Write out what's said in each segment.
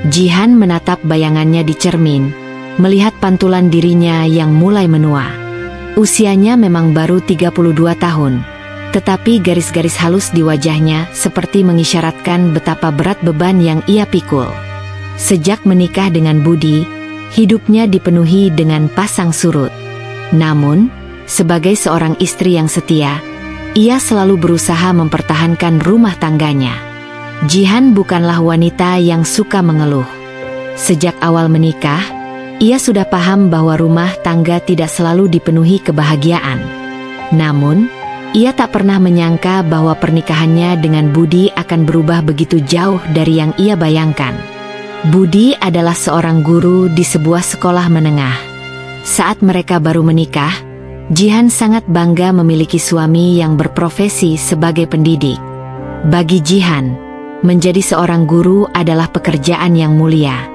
Jihan menatap bayangannya di cermin, melihat pantulan dirinya yang mulai menua. Usianya memang baru 32 tahun, tetapi garis-garis halus di wajahnya seperti mengisyaratkan betapa berat beban yang ia pikul. Sejak menikah dengan Budi, hidupnya dipenuhi dengan pasang surut. Namun, sebagai seorang istri yang setia, ia selalu berusaha mempertahankan rumah tangganya. Jihan bukanlah wanita yang suka mengeluh. Sejak awal menikah, ia sudah paham bahwa rumah tangga tidak selalu dipenuhi kebahagiaan. Namun, ia tak pernah menyangka bahwa pernikahannya dengan Budi akan berubah begitu jauh dari yang ia bayangkan. Budi adalah seorang guru di sebuah sekolah menengah. Saat mereka baru menikah, Jihan sangat bangga memiliki suami yang berprofesi sebagai pendidik. Bagi Jihan, menjadi seorang guru adalah pekerjaan yang mulia.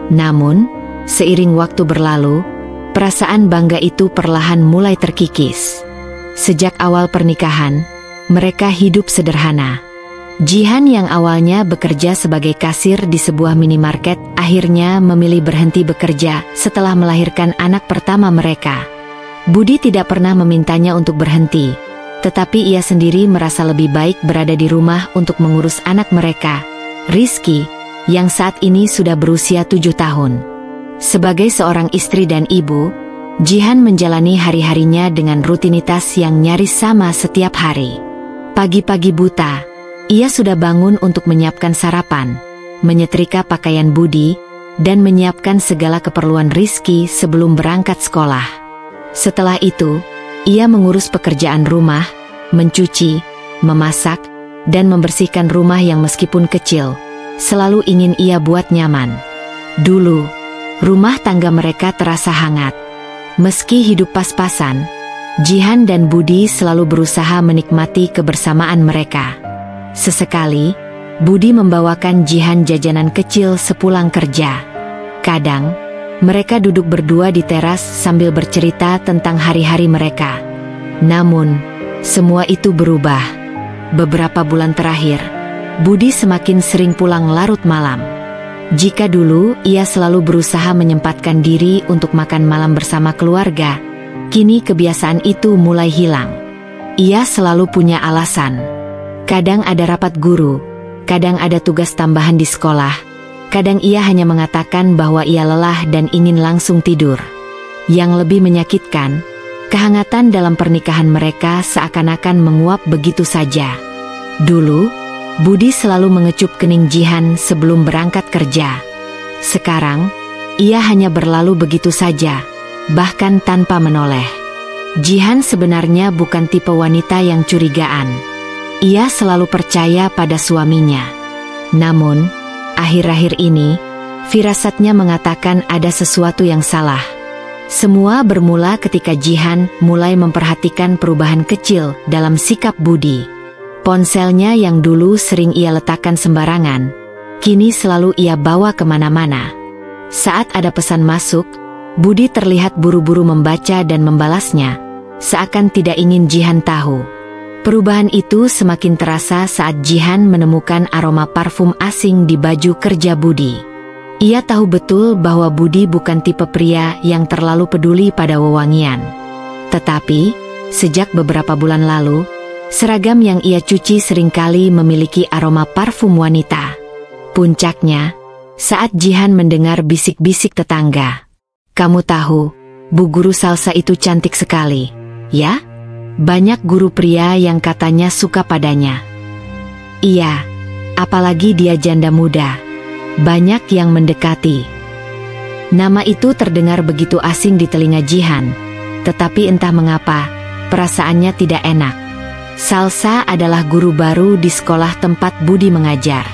Namun, seiring waktu berlalu, perasaan bangga itu perlahan mulai terkikis. Sejak awal pernikahan, mereka hidup sederhana. Jihan yang awalnya bekerja sebagai kasir di sebuah minimarket akhirnya memilih berhenti bekerja setelah melahirkan anak pertama mereka. Budi tidak pernah memintanya untuk berhenti, tetapi ia sendiri merasa lebih baik berada di rumah untuk mengurus anak mereka, Rizky, yang saat ini sudah berusia 7 tahun. Sebagai seorang istri dan ibu, Jihan menjalani hari-harinya dengan rutinitas yang nyaris sama setiap hari. Pagi-pagi buta, ia sudah bangun untuk menyiapkan sarapan, menyetrika pakaian Budi, dan menyiapkan segala keperluan Rizky sebelum berangkat sekolah. Setelah itu, ia mengurus pekerjaan rumah, mencuci, memasak, dan membersihkan rumah yang meskipun kecil, selalu ingin ia buat nyaman. Dulu, rumah tangga mereka terasa hangat. Meski hidup pas-pasan, Jihan dan Budi selalu berusaha menikmati kebersamaan mereka. Sesekali, Budi membawakan Jihan jajanan kecil sepulang kerja. Kadang, mereka duduk berdua di teras sambil bercerita tentang hari-hari mereka. Namun, semua itu berubah. Beberapa bulan terakhir, Budi semakin sering pulang larut malam. Jika dulu ia selalu berusaha menyempatkan diri untuk makan malam bersama keluarga, kini kebiasaan itu mulai hilang. Ia selalu punya alasan. Kadang ada rapat guru, kadang ada tugas tambahan di sekolah. Kadang ia hanya mengatakan bahwa ia lelah dan ingin langsung tidur. Yang lebih menyakitkan, kehangatan dalam pernikahan mereka seakan-akan menguap begitu saja. Dulu, Budi selalu mengecup kening Jihan sebelum berangkat kerja. Sekarang, ia hanya berlalu begitu saja, bahkan tanpa menoleh. Jihan sebenarnya bukan tipe wanita yang curigaan. Ia selalu percaya pada suaminya. Namun, akhir-akhir ini, firasatnya mengatakan ada sesuatu yang salah. Semua bermula ketika Jihan mulai memperhatikan perubahan kecil dalam sikap Budi. Ponselnya yang dulu sering ia letakkan sembarangan, kini selalu ia bawa kemana-mana. Saat ada pesan masuk, Budi terlihat buru-buru membaca dan membalasnya, seakan tidak ingin Jihan tahu. Perubahan itu semakin terasa saat Jihan menemukan aroma parfum asing di baju kerja Budi. Ia tahu betul bahwa Budi bukan tipe pria yang terlalu peduli pada wewangian. Tetapi, sejak beberapa bulan lalu, seragam yang ia cuci seringkali memiliki aroma parfum wanita. Puncaknya, saat Jihan mendengar bisik-bisik tetangga. "Kamu tahu, Bu Guru salsa itu cantik sekali, ya? Banyak guru pria yang katanya suka padanya." "Iya, apalagi dia janda muda. Banyak yang mendekati." Nama itu terdengar begitu asing di telinga Jihan, tetapi entah mengapa, perasaannya tidak enak. Salsa adalah guru baru di sekolah tempat Budi mengajar.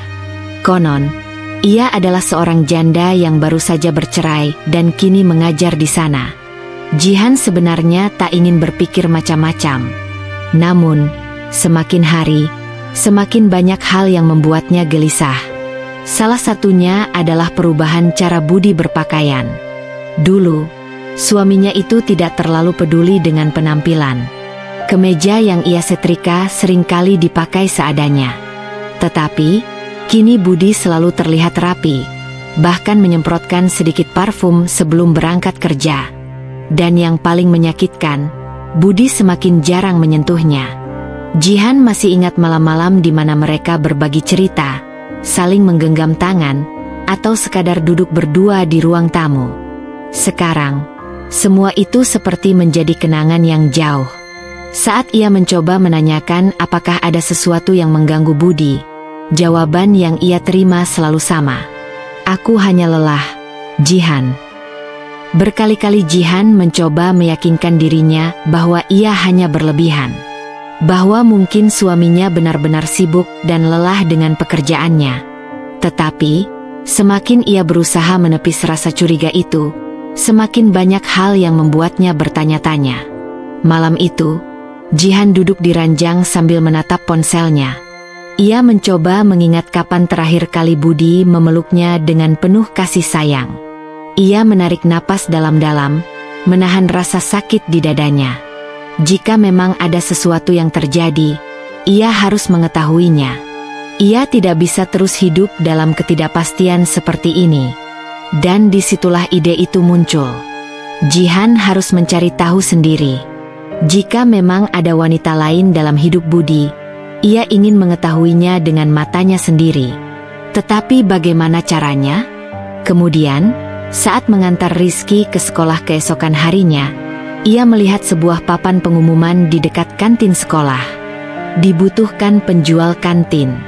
Konon, ia adalah seorang janda yang baru saja bercerai dan kini mengajar di sana. Jihan sebenarnya tak ingin berpikir macam-macam. Namun, semakin hari, semakin banyak hal yang membuatnya gelisah. Salah satunya adalah perubahan cara Budi berpakaian. Dulu, suaminya itu tidak terlalu peduli dengan penampilan. Kemeja yang ia setrika seringkali dipakai seadanya. Tetapi, kini Budi selalu terlihat rapi, bahkan menyemprotkan sedikit parfum sebelum berangkat kerja. Dan yang paling menyakitkan, Budi semakin jarang menyentuhnya. Jihan masih ingat malam-malam di mana mereka berbagi cerita, saling menggenggam tangan, atau sekadar duduk berdua di ruang tamu. Sekarang, semua itu seperti menjadi kenangan yang jauh. Saat ia mencoba menanyakan apakah ada sesuatu yang mengganggu Budi, jawaban yang ia terima selalu sama. "Aku hanya lelah, Jihan." Berkali-kali Jihan mencoba meyakinkan dirinya bahwa ia hanya berlebihan, bahwa mungkin suaminya benar-benar sibuk dan lelah dengan pekerjaannya. Tetapi, semakin ia berusaha menepis rasa curiga itu, semakin banyak hal yang membuatnya bertanya-tanya. Malam itu, Jihan duduk di ranjang sambil menatap ponselnya. Ia mencoba mengingat kapan terakhir kali Budi memeluknya dengan penuh kasih sayang. Ia menarik napas dalam-dalam, menahan rasa sakit di dadanya. Jika memang ada sesuatu yang terjadi, ia harus mengetahuinya. Ia tidak bisa terus hidup dalam ketidakpastian seperti ini. Dan disitulah ide itu muncul. Jihan harus mencari tahu sendiri. Jika memang ada wanita lain dalam hidup Budi, ia ingin mengetahuinya dengan matanya sendiri. Tetapi bagaimana caranya? Kemudian, saat mengantar Rizky ke sekolah keesokan harinya, ia melihat sebuah papan pengumuman di dekat kantin sekolah. Dibutuhkan penjual kantin.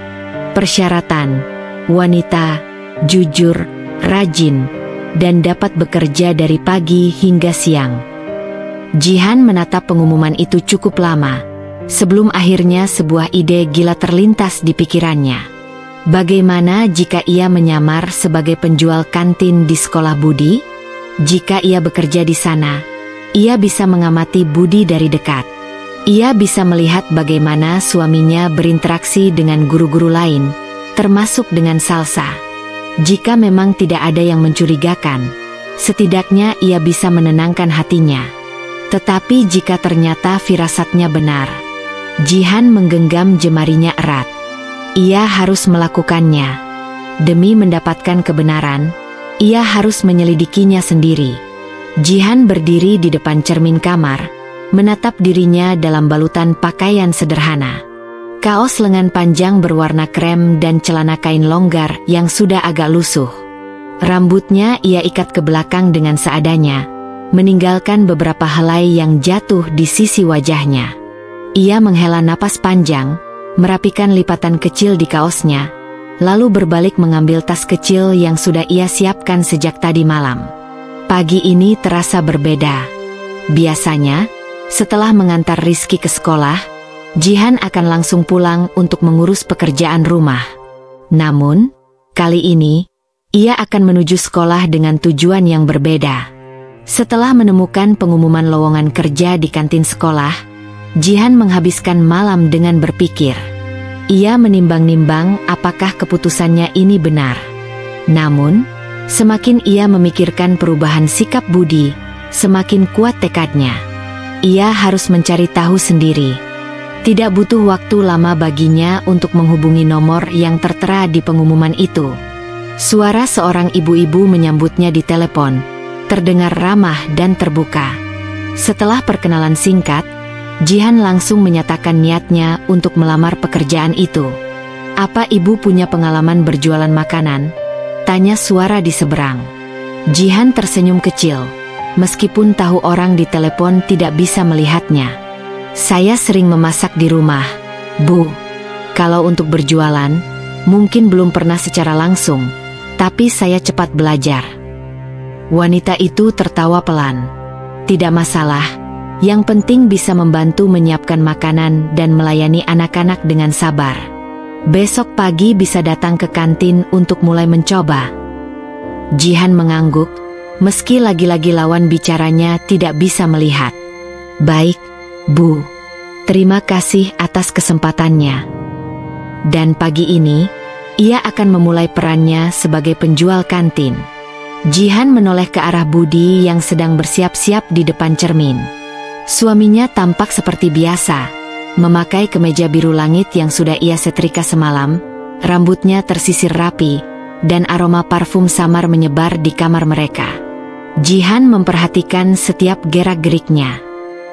Persyaratan: wanita, jujur, rajin, dan dapat bekerja dari pagi hingga siang. Jihan menatap pengumuman itu cukup lama, sebelum akhirnya sebuah ide gila terlintas di pikirannya. Bagaimana jika ia menyamar sebagai penjual kantin di sekolah Budi? Jika ia bekerja di sana, ia bisa mengamati Budi dari dekat. Ia bisa melihat bagaimana suaminya berinteraksi dengan guru-guru lain, termasuk dengan Salsa. Jika memang tidak ada yang mencurigakan, setidaknya ia bisa menenangkan hatinya. Tetapi jika ternyata firasatnya benar, Jihan menggenggam jemarinya erat. Ia harus melakukannya. Demi mendapatkan kebenaran, ia harus menyelidikinya sendiri. Jihan berdiri di depan cermin kamar, menatap dirinya dalam balutan pakaian sederhana. Kaos lengan panjang berwarna krem dan celana kain longgar yang sudah agak lusuh. Rambutnya ia ikat ke belakang dengan seadanya, meninggalkan beberapa helai yang jatuh di sisi wajahnya. Ia menghela napas panjang, merapikan lipatan kecil di kaosnya, lalu berbalik mengambil tas kecil yang sudah ia siapkan sejak tadi malam. Pagi ini terasa berbeda. Biasanya, setelah mengantar Rizky ke sekolah, Jihan akan langsung pulang untuk mengurus pekerjaan rumah. Namun, kali ini, ia akan menuju sekolah dengan tujuan yang berbeda. Setelah menemukan pengumuman lowongan kerja di kantin sekolah, Jihan menghabiskan malam dengan berpikir. Ia menimbang-nimbang apakah keputusannya ini benar. Namun, semakin ia memikirkan perubahan sikap Budi, semakin kuat tekadnya. Ia harus mencari tahu sendiri. Tidak butuh waktu lama baginya untuk menghubungi nomor yang tertera di pengumuman itu. Suara seorang ibu-ibu menyambutnya di telepon, terdengar ramah dan terbuka. Setelah perkenalan singkat, Jihan langsung menyatakan niatnya untuk melamar pekerjaan itu. "Apa ibu punya pengalaman berjualan makanan?" tanya suara di seberang. Jihan tersenyum kecil, meskipun tahu orang di telepon tidak bisa melihatnya. "Saya sering memasak di rumah, Bu. Kalau untuk berjualan, mungkin belum pernah secara langsung, tapi saya cepat belajar." Wanita itu tertawa pelan. "Tidak masalah. Yang penting bisa membantu menyiapkan makanan dan melayani anak-anak dengan sabar. Besok pagi bisa datang ke kantin untuk mulai mencoba." Jihan mengangguk, meski lagi-lagi lawan bicaranya tidak bisa melihat. "Baik, Bu. Terima kasih atas kesempatannya." Dan pagi ini, ia akan memulai perannya sebagai penjual kantin. Jihan menoleh ke arah Budi yang sedang bersiap-siap di depan cermin. Suaminya tampak seperti biasa, memakai kemeja biru langit yang sudah ia setrika semalam, rambutnya tersisir rapi, dan aroma parfum samar menyebar di kamar mereka. Jihan memperhatikan setiap gerak-geriknya.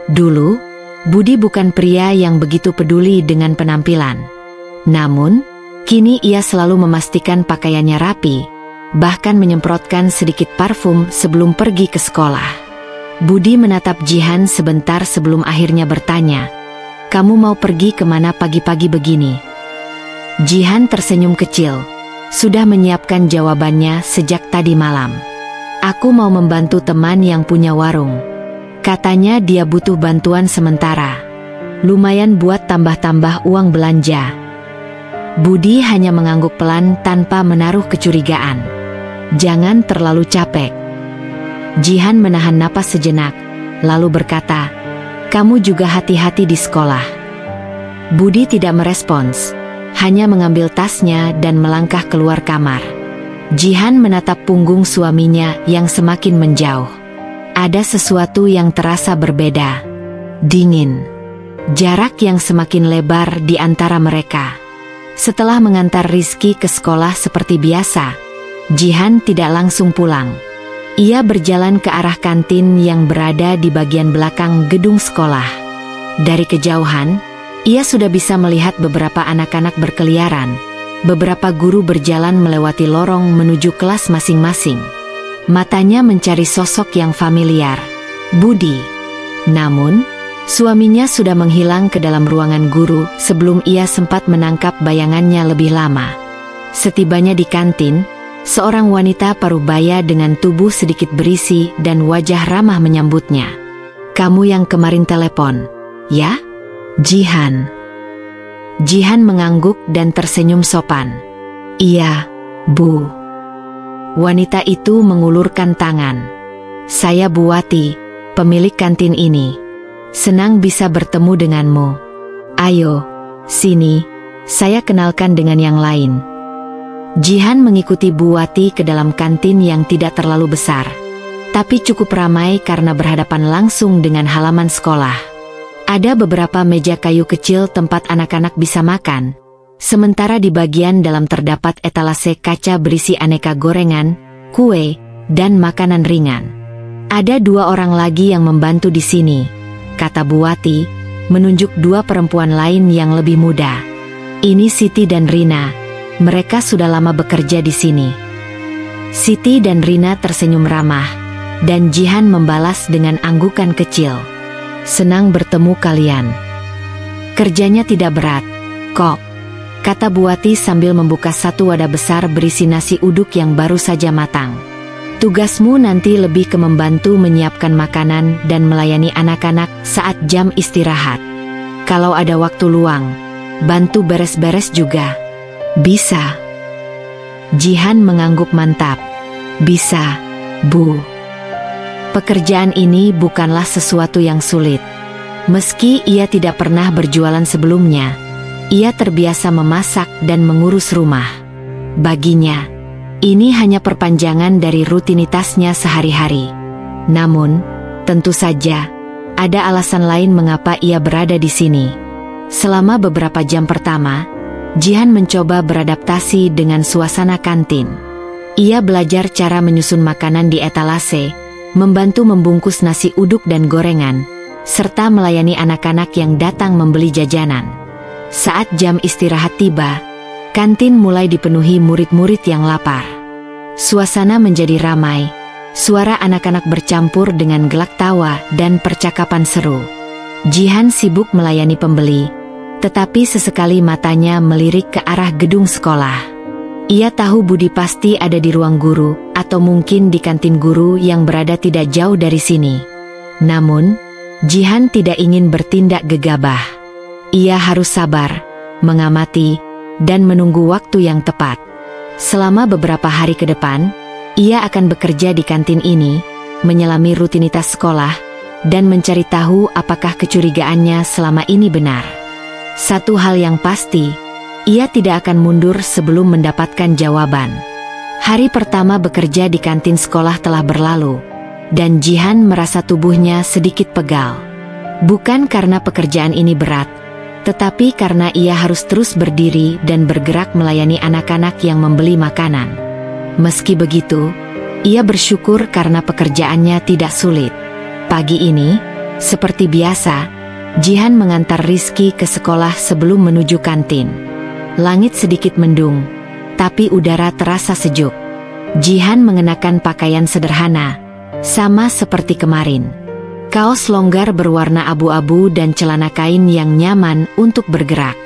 Dulu, Budi bukan pria yang begitu peduli dengan penampilan. Namun, kini ia selalu memastikan pakaiannya rapi, bahkan menyemprotkan sedikit parfum sebelum pergi ke sekolah. Budi menatap Jihan sebentar sebelum akhirnya bertanya, "Kamu mau pergi kemana pagi-pagi begini?" Jihan tersenyum kecil, sudah menyiapkan jawabannya sejak tadi malam. "Aku mau membantu teman yang punya warung. Katanya dia butuh bantuan sementara. Lumayan buat tambah-tambah uang belanja." Budi hanya mengangguk pelan tanpa menaruh kecurigaan. "Jangan terlalu capek." Jihan menahan napas sejenak, lalu berkata, "Kamu juga hati-hati di sekolah." Budi tidak merespons, hanya mengambil tasnya dan melangkah keluar kamar. Jihan menatap punggung suaminya yang semakin menjauh. Ada sesuatu yang terasa berbeda. Dingin. Jarak yang semakin lebar di antara mereka. Setelah mengantar Rizky ke sekolah seperti biasa, Jihan tidak langsung pulang. Ia berjalan ke arah kantin yang berada di bagian belakang gedung sekolah. Dari kejauhan, ia sudah bisa melihat beberapa anak-anak berkeliaran. Beberapa guru berjalan melewati lorong menuju kelas masing-masing. Matanya mencari sosok yang familiar, Budi. Namun, suaminya sudah menghilang ke dalam ruangan guru sebelum ia sempat menangkap bayangannya lebih lama. Setibanya di kantin, seorang wanita parubaya dengan tubuh sedikit berisi dan wajah ramah menyambutnya. "Kamu yang kemarin telepon, ya?" "Jihan." Jihan mengangguk dan tersenyum sopan. "Iya, Bu." Wanita itu mengulurkan tangan. "Saya Bu Wati, pemilik kantin ini. Senang bisa bertemu denganmu. Ayo, sini, saya kenalkan dengan yang lain." Jihan mengikuti Bu Wati ke dalam kantin yang tidak terlalu besar, tapi cukup ramai karena berhadapan langsung dengan halaman sekolah. Ada beberapa meja kayu kecil tempat anak-anak bisa makan, sementara di bagian dalam terdapat etalase kaca berisi aneka gorengan, kue, dan makanan ringan. "Ada 2 orang lagi yang membantu di sini," kata Bu Wati, menunjuk 2 perempuan lain yang lebih muda. "Ini Siti dan Rina. Mereka sudah lama bekerja di sini." Siti dan Rina tersenyum ramah, dan Jihan membalas dengan anggukan kecil. "Senang bertemu kalian. Kerjanya tidak berat, kok," kata Bu Wati sambil membuka satu wadah besar berisi nasi uduk yang baru saja matang. "Tugasmu nanti lebih ke membantu menyiapkan makanan dan melayani anak-anak saat jam istirahat. Kalau ada waktu luang, bantu beres-beres juga." "Bisa." Jihan mengangguk mantap. "Bisa, Bu." Pekerjaan ini bukanlah sesuatu yang sulit. Meski ia tidak pernah berjualan sebelumnya, ia terbiasa memasak dan mengurus rumah. Baginya, ini hanya perpanjangan dari rutinitasnya sehari-hari. Namun, tentu saja, ada alasan lain mengapa ia berada di sini. Selama beberapa jam pertama, Jihan mencoba beradaptasi dengan suasana kantin. Ia belajar cara menyusun makanan di etalase, membantu membungkus nasi uduk dan gorengan, serta melayani anak-anak yang datang membeli jajanan. Saat jam istirahat tiba, kantin mulai dipenuhi murid-murid yang lapar. Suasana menjadi ramai, suara anak-anak bercampur dengan gelak tawa dan percakapan seru. Jihan sibuk melayani pembeli, tetapi sesekali matanya melirik ke arah gedung sekolah. Ia tahu Budi pasti ada di ruang guru, atau mungkin di kantin guru yang berada tidak jauh dari sini. Namun, Jihan tidak ingin bertindak gegabah. Ia harus sabar, mengamati, dan menunggu waktu yang tepat. Selama beberapa hari ke depan, ia akan bekerja di kantin ini, menyelami rutinitas sekolah, dan mencari tahu apakah kecurigaannya selama ini benar. Satu hal yang pasti, ia tidak akan mundur sebelum mendapatkan jawaban. Hari pertama bekerja di kantin sekolah telah berlalu, dan Jihan merasa tubuhnya sedikit pegal. Bukan karena pekerjaan ini berat, tetapi karena ia harus terus berdiri dan bergerak melayani anak-anak yang membeli makanan. Meski begitu, ia bersyukur karena pekerjaannya tidak sulit. Pagi ini, seperti biasa, Jihan mengantar Rizky ke sekolah sebelum menuju kantin. Langit sedikit mendung, tapi udara terasa sejuk. Jihan mengenakan pakaian sederhana, sama seperti kemarin. Kaos longgar berwarna abu-abu dan celana kain yang nyaman untuk bergerak.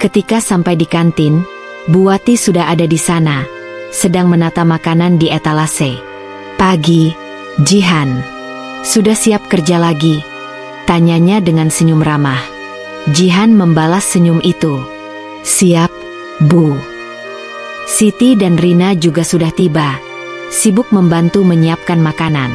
Ketika sampai di kantin, Bu Wati sudah ada di sana, sedang menata makanan di etalase. "Pagi, Jihan. Sudah siap kerja lagi?" tanyanya dengan senyum ramah. Jihan membalas senyum itu. "Siap, Bu." Siti dan Rina juga sudah tiba, sibuk membantu menyiapkan makanan.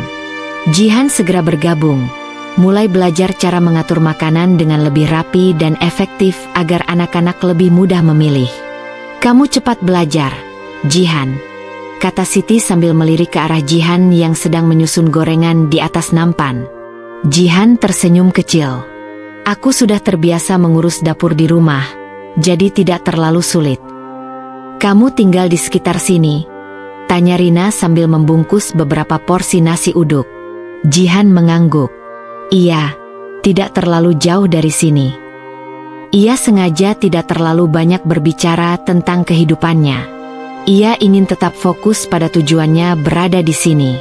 Jihan segera bergabung, mulai belajar cara mengatur makanan dengan lebih rapi dan efektif agar anak-anak lebih mudah memilih. "Kamu cepat belajar, Jihan," kata Siti sambil melirik ke arah Jihan yang sedang menyusun gorengan di atas nampan. Jihan tersenyum kecil. "Aku sudah terbiasa mengurus dapur di rumah, jadi tidak terlalu sulit." "Kamu tinggal di sekitar sini?" tanya Rina sambil membungkus beberapa porsi nasi uduk. Jihan mengangguk. "Iya, tidak terlalu jauh dari sini." Ia sengaja tidak terlalu banyak berbicara tentang kehidupannya. Ia ingin tetap fokus pada tujuannya berada di sini.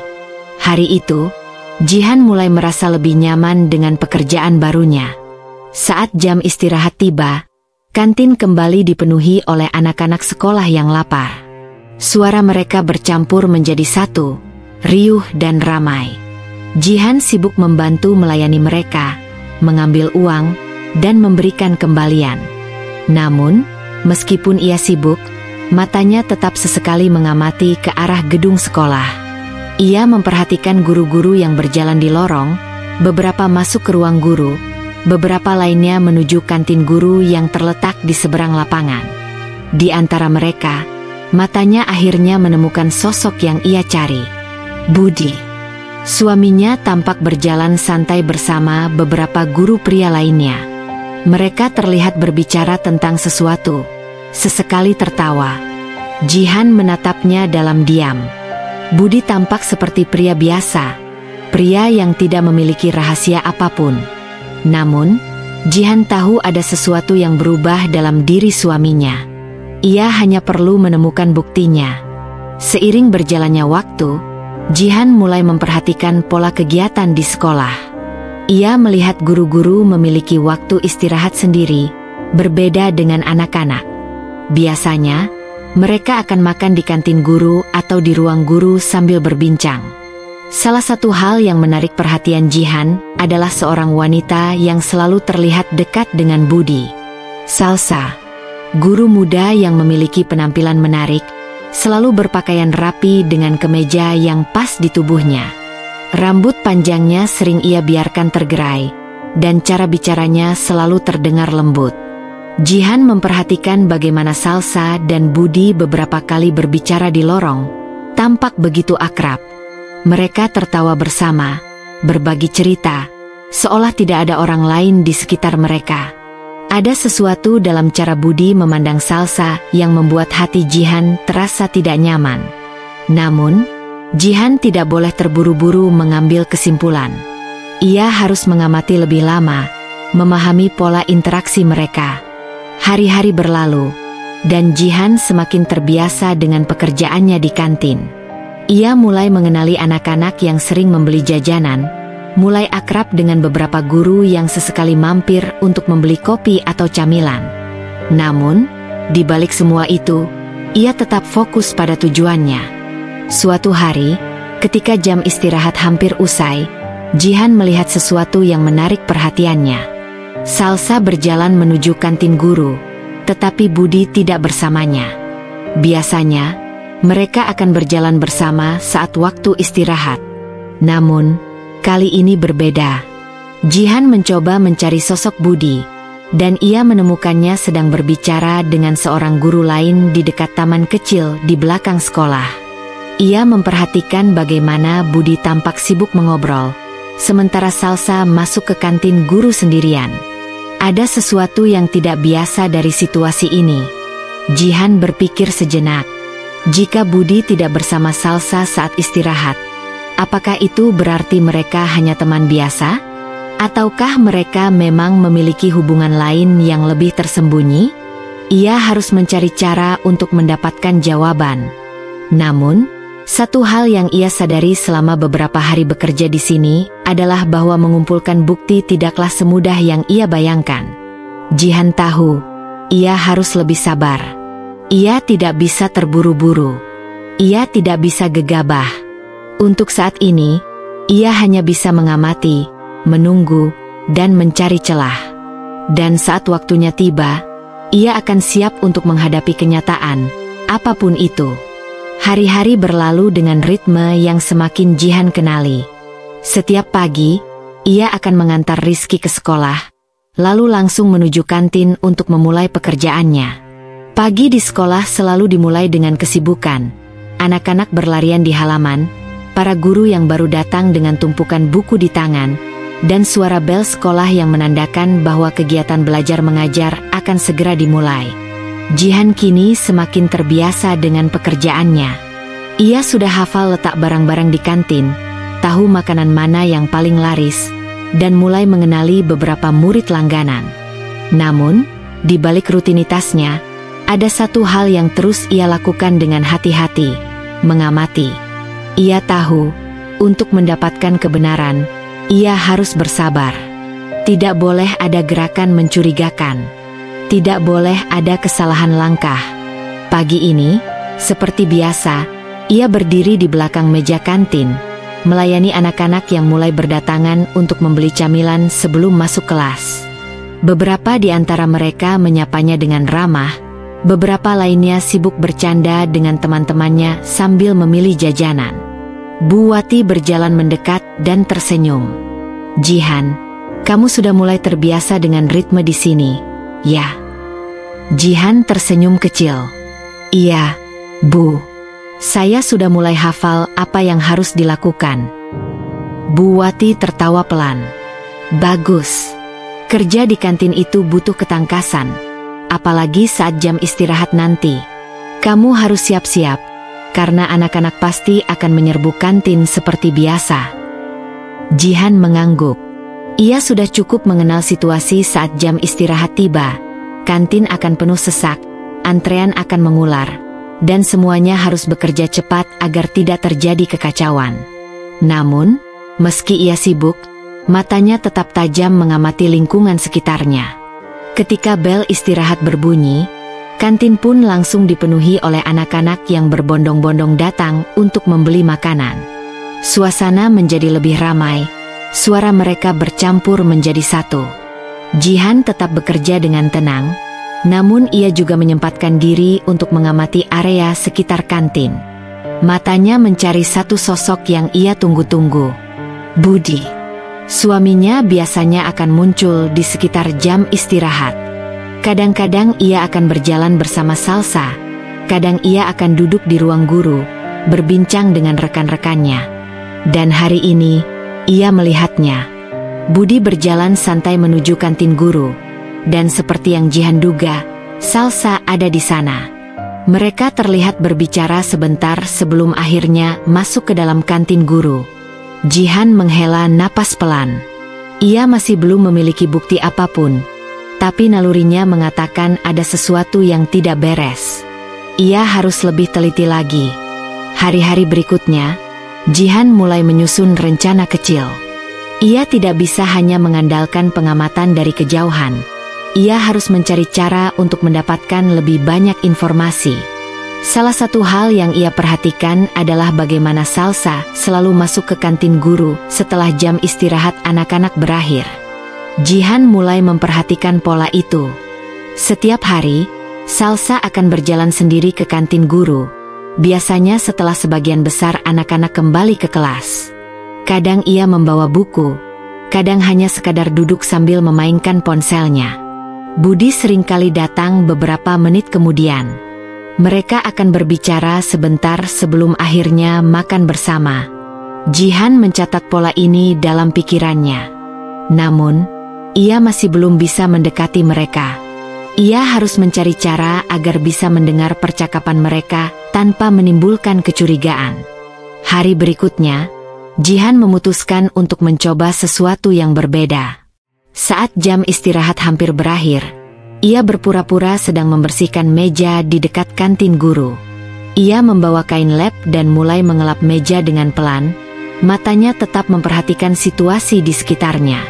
Hari itu, Jihan mulai merasa lebih nyaman dengan pekerjaan barunya. Saat jam istirahat tiba, kantin kembali dipenuhi oleh anak-anak sekolah yang lapar. Suara mereka bercampur menjadi satu, riuh dan ramai. Jihan sibuk membantu melayani mereka, mengambil uang, dan memberikan kembalian. Namun, meskipun ia sibuk, matanya tetap sesekali mengamati ke arah gedung sekolah. Ia memperhatikan guru-guru yang berjalan di lorong, beberapa masuk ke ruang guru, beberapa lainnya menuju kantin guru yang terletak di seberang lapangan. Di antara mereka, matanya akhirnya menemukan sosok yang ia cari. Budi. Suaminya tampak berjalan santai bersama beberapa guru pria lainnya. Mereka terlihat berbicara tentang sesuatu, sesekali tertawa. Jihan menatapnya dalam diam. Budi tampak seperti pria biasa, pria yang tidak memiliki rahasia apapun. Namun, Jihan tahu ada sesuatu yang berubah dalam diri suaminya. Ia hanya perlu menemukan buktinya. Seiring berjalannya waktu, Jihan mulai memperhatikan pola kegiatan di sekolah. Ia melihat guru-guru memiliki waktu istirahat sendiri, berbeda dengan anak-anak. Biasanya, mereka akan makan di kantin guru atau di ruang guru sambil berbincang. Salah satu hal yang menarik perhatian Jihan adalah seorang wanita yang selalu terlihat dekat dengan Budi. Salsa, guru muda yang memiliki penampilan menarik, selalu berpakaian rapi dengan kemeja yang pas di tubuhnya. Rambut panjangnya sering ia biarkan tergerai, dan cara bicaranya selalu terdengar lembut. Jihan memperhatikan bagaimana Salsa dan Budi beberapa kali berbicara di lorong, tampak begitu akrab. Mereka tertawa bersama, berbagi cerita, seolah tidak ada orang lain di sekitar mereka. Ada sesuatu dalam cara Budi memandang Salsa yang membuat hati Jihan terasa tidak nyaman. Namun, Jihan tidak boleh terburu-buru mengambil kesimpulan. Ia harus mengamati lebih lama, memahami pola interaksi mereka. Hari-hari berlalu, dan Jihan semakin terbiasa dengan pekerjaannya di kantin. Ia mulai mengenali anak-anak yang sering membeli jajanan, mulai akrab dengan beberapa guru yang sesekali mampir untuk membeli kopi atau camilan. Namun, di balik semua itu, ia tetap fokus pada tujuannya. Suatu hari, ketika jam istirahat hampir usai, Jihan melihat sesuatu yang menarik perhatiannya. Salsa berjalan menuju kantin guru, tetapi Budi tidak bersamanya. Biasanya, mereka akan berjalan bersama saat waktu istirahat. Namun, kali ini berbeda. Jihan mencoba mencari sosok Budi, dan ia menemukannya sedang berbicara dengan seorang guru lain di dekat taman kecil di belakang sekolah. Ia memperhatikan bagaimana Budi tampak sibuk mengobrol, sementara Salsa masuk ke kantin guru sendirian. Ada sesuatu yang tidak biasa dari situasi ini. Jihan berpikir sejenak. Jika Budi tidak bersama Salsa saat istirahat, apakah itu berarti mereka hanya teman biasa? Ataukah mereka memang memiliki hubungan lain yang lebih tersembunyi? Ia harus mencari cara untuk mendapatkan jawaban. Namun, satu hal yang ia sadari selama beberapa hari bekerja di sini adalah bahwa mengumpulkan bukti tidaklah semudah yang ia bayangkan. Jihan tahu, ia harus lebih sabar. Ia tidak bisa terburu-buru. Ia tidak bisa gegabah. Untuk saat ini, ia hanya bisa mengamati, menunggu, dan mencari celah. Dan saat waktunya tiba, ia akan siap untuk menghadapi kenyataan, apapun itu. Hari-hari berlalu dengan ritme yang semakin Jihan kenali. Setiap pagi, ia akan mengantar Rizky ke sekolah, lalu langsung menuju kantin untuk memulai pekerjaannya. Pagi di sekolah selalu dimulai dengan kesibukan. Anak-anak berlarian di halaman, para guru yang baru datang dengan tumpukan buku di tangan, dan suara bel sekolah yang menandakan bahwa kegiatan belajar mengajar akan segera dimulai. Jihan kini semakin terbiasa dengan pekerjaannya. Ia sudah hafal letak barang-barang di kantin, tahu makanan mana yang paling laris, dan mulai mengenali beberapa murid langganan. Namun, di balik rutinitasnya, ada satu hal yang terus ia lakukan dengan hati-hati, mengamati. Ia tahu, untuk mendapatkan kebenaran, ia harus bersabar. Tidak boleh ada gerakan mencurigakan. Tidak boleh ada kesalahan langkah. Pagi ini, seperti biasa, ia berdiri di belakang meja kantin, melayani anak-anak yang mulai berdatangan untuk membeli camilan sebelum masuk kelas. Beberapa di antara mereka menyapanya dengan ramah, beberapa lainnya sibuk bercanda dengan teman-temannya sambil memilih jajanan. Bu Wati berjalan mendekat dan tersenyum. Jihan, kamu sudah mulai terbiasa dengan ritme di sini, ya? Jihan tersenyum kecil. Iya, Bu. Saya sudah mulai hafal apa yang harus dilakukan. Bu Wati tertawa pelan. Bagus. Kerja di kantin itu butuh ketangkasan. Apalagi saat jam istirahat nanti. Kamu harus siap-siap, karena anak-anak pasti akan menyerbu kantin seperti biasa. Jihan mengangguk. Ia sudah cukup mengenal situasi saat jam istirahat tiba. Kantin akan penuh sesak, antrean akan mengular, dan semuanya harus bekerja cepat agar tidak terjadi kekacauan. Namun, meski ia sibuk, matanya tetap tajam mengamati lingkungan sekitarnya. Ketika bel istirahat berbunyi, kantin pun langsung dipenuhi oleh anak-anak yang berbondong-bondong datang untuk membeli makanan. Suasana menjadi lebih ramai, suara mereka bercampur menjadi satu. Jihan tetap bekerja dengan tenang, namun ia juga menyempatkan diri untuk mengamati area sekitar kantin. Matanya mencari satu sosok yang ia tunggu-tunggu. Budi. Suaminya biasanya akan muncul di sekitar jam istirahat. Kadang-kadang ia akan berjalan bersama Salsa, kadang ia akan duduk di ruang guru, berbincang dengan rekan-rekannya. Dan hari ini, ia melihatnya. Budi berjalan santai menuju kantin guru, dan seperti yang Jihan duga, Salsa ada di sana. Mereka terlihat berbicara sebentar sebelum akhirnya masuk ke dalam kantin guru. Jihan menghela napas pelan. Ia masih belum memiliki bukti apapun, tapi nalurinya mengatakan ada sesuatu yang tidak beres. Ia harus lebih teliti lagi. Hari-hari berikutnya, Jihan mulai menyusun rencana kecil. Ia tidak bisa hanya mengandalkan pengamatan dari kejauhan. Ia harus mencari cara untuk mendapatkan lebih banyak informasi. Salah satu hal yang ia perhatikan adalah bagaimana Salsa selalu masuk ke kantin guru setelah jam istirahat anak-anak berakhir. Jihan mulai memperhatikan pola itu. Setiap hari, Salsa akan berjalan sendiri ke kantin guru, biasanya setelah sebagian besar anak-anak kembali ke kelas. Kadang ia membawa buku, kadang hanya sekadar duduk sambil memainkan ponselnya. Budi seringkali datang beberapa menit kemudian. Mereka akan berbicara sebentar sebelum akhirnya makan bersama. Jihan mencatat pola ini dalam pikirannya. Namun, ia masih belum bisa mendekati mereka. Ia harus mencari cara agar bisa mendengar percakapan mereka tanpa menimbulkan kecurigaan. Hari berikutnya, Jihan memutuskan untuk mencoba sesuatu yang berbeda. Saat jam istirahat hampir berakhir, ia berpura-pura sedang membersihkan meja di dekat kantin guru. Ia membawa kain lap dan mulai mengelap meja dengan pelan, matanya tetap memperhatikan situasi di sekitarnya.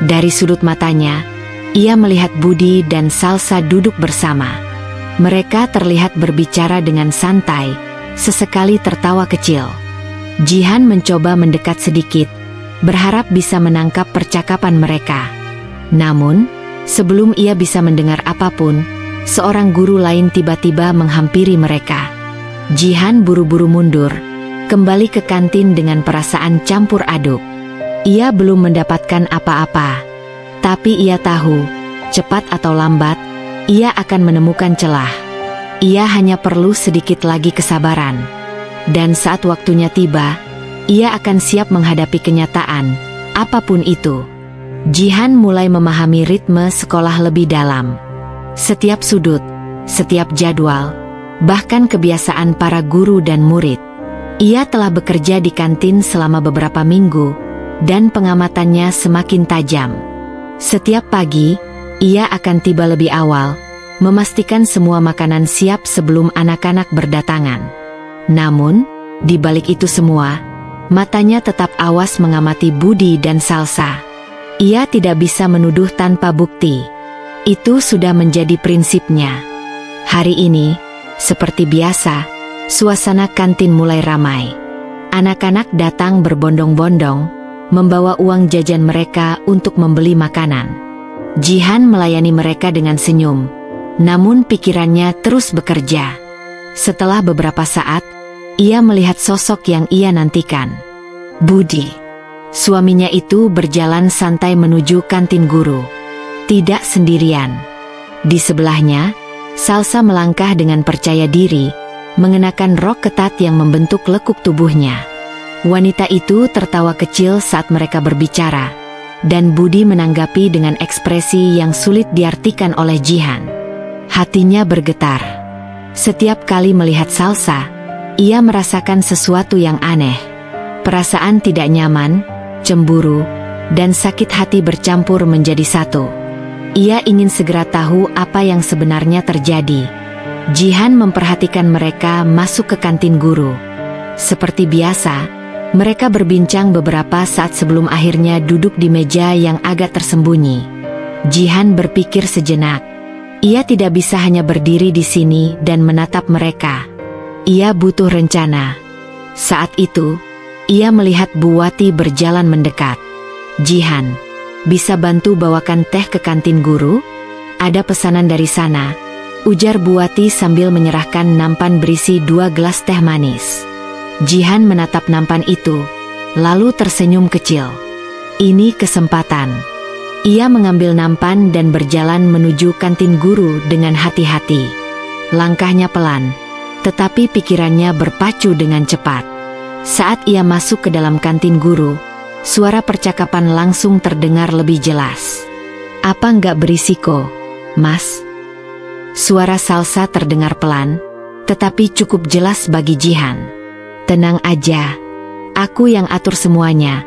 Dari sudut matanya, ia melihat Budi dan Salsa duduk bersama. Mereka terlihat berbicara dengan santai, sesekali tertawa kecil. Jihan mencoba mendekat sedikit, berharap bisa menangkap percakapan mereka. Namun, sebelum ia bisa mendengar apapun, seorang guru lain tiba-tiba menghampiri mereka. Jihan buru-buru mundur, kembali ke kantin dengan perasaan campur aduk. Ia belum mendapatkan apa-apa, tapi ia tahu, cepat atau lambat, ia akan menemukan celah. Ia hanya perlu sedikit lagi kesabaran. Dan saat waktunya tiba, ia akan siap menghadapi kenyataan, apapun itu. Jihan mulai memahami ritme sekolah lebih dalam. Setiap sudut, setiap jadwal, bahkan kebiasaan para guru dan murid. Ia telah bekerja di kantin selama beberapa minggu, dan pengamatannya semakin tajam. Setiap pagi, ia akan tiba lebih awal, memastikan semua makanan siap sebelum anak-anak berdatangan. Namun, di balik itu semua, matanya tetap awas mengamati Budi dan Salsa. Ia tidak bisa menuduh tanpa bukti. Itu sudah menjadi prinsipnya. Hari ini, seperti biasa, suasana kantin mulai ramai. Anak-anak datang berbondong-bondong, membawa uang jajan mereka untuk membeli makanan. Jihan melayani mereka dengan senyum, namun pikirannya terus bekerja. Setelah beberapa saat, ia melihat sosok yang ia nantikan. Budi. Suaminya itu berjalan santai menuju kantin guru. Tidak sendirian. Di sebelahnya, Salsa melangkah dengan percaya diri, mengenakan rok ketat yang membentuk lekuk tubuhnya. Wanita itu tertawa kecil saat mereka berbicara, dan Budi menanggapi dengan ekspresi yang sulit diartikan oleh Jihan. Hatinya bergetar. Setiap kali melihat Salsa, ia merasakan sesuatu yang aneh. Perasaan tidak nyaman, cemburu, dan sakit hati bercampur menjadi satu. Ia ingin segera tahu apa yang sebenarnya terjadi. Jihan memperhatikan mereka masuk ke kantin guru. Seperti biasa, mereka berbincang beberapa saat sebelum akhirnya duduk di meja yang agak tersembunyi. Jihan berpikir sejenak. Ia tidak bisa hanya berdiri di sini dan menatap mereka. Ia butuh rencana. Saat itu, ia melihat Bu Wati berjalan mendekat. Jihan, bisa bantu bawakan teh ke kantin guru? Ada pesanan dari sana, ujar Bu Wati sambil menyerahkan nampan berisi 2 gelas teh manis. Jihan menatap nampan itu, lalu tersenyum kecil. Ini kesempatan. Ia mengambil nampan dan berjalan menuju kantin guru dengan hati-hati. Langkahnya pelan, tetapi pikirannya berpacu dengan cepat. Saat ia masuk ke dalam kantin guru, suara percakapan langsung terdengar lebih jelas. Apa nggak berisiko, Mas? Suara Salsa terdengar pelan, tetapi cukup jelas bagi Jihan. Tenang aja, aku yang atur semuanya,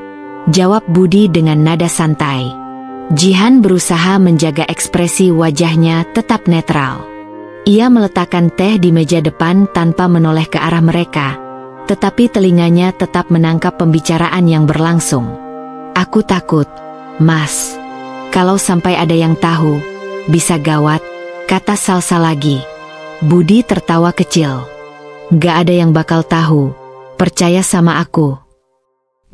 jawab Budi dengan nada santai. Jihan berusaha menjaga ekspresi wajahnya tetap netral. Ia meletakkan teh di meja depan tanpa menoleh ke arah mereka, tetapi telinganya tetap menangkap pembicaraan yang berlangsung. Aku takut, Mas. Kalau sampai ada yang tahu, bisa gawat, kata Salsa lagi. Budi tertawa kecil. Gak ada yang bakal tahu, percaya sama aku.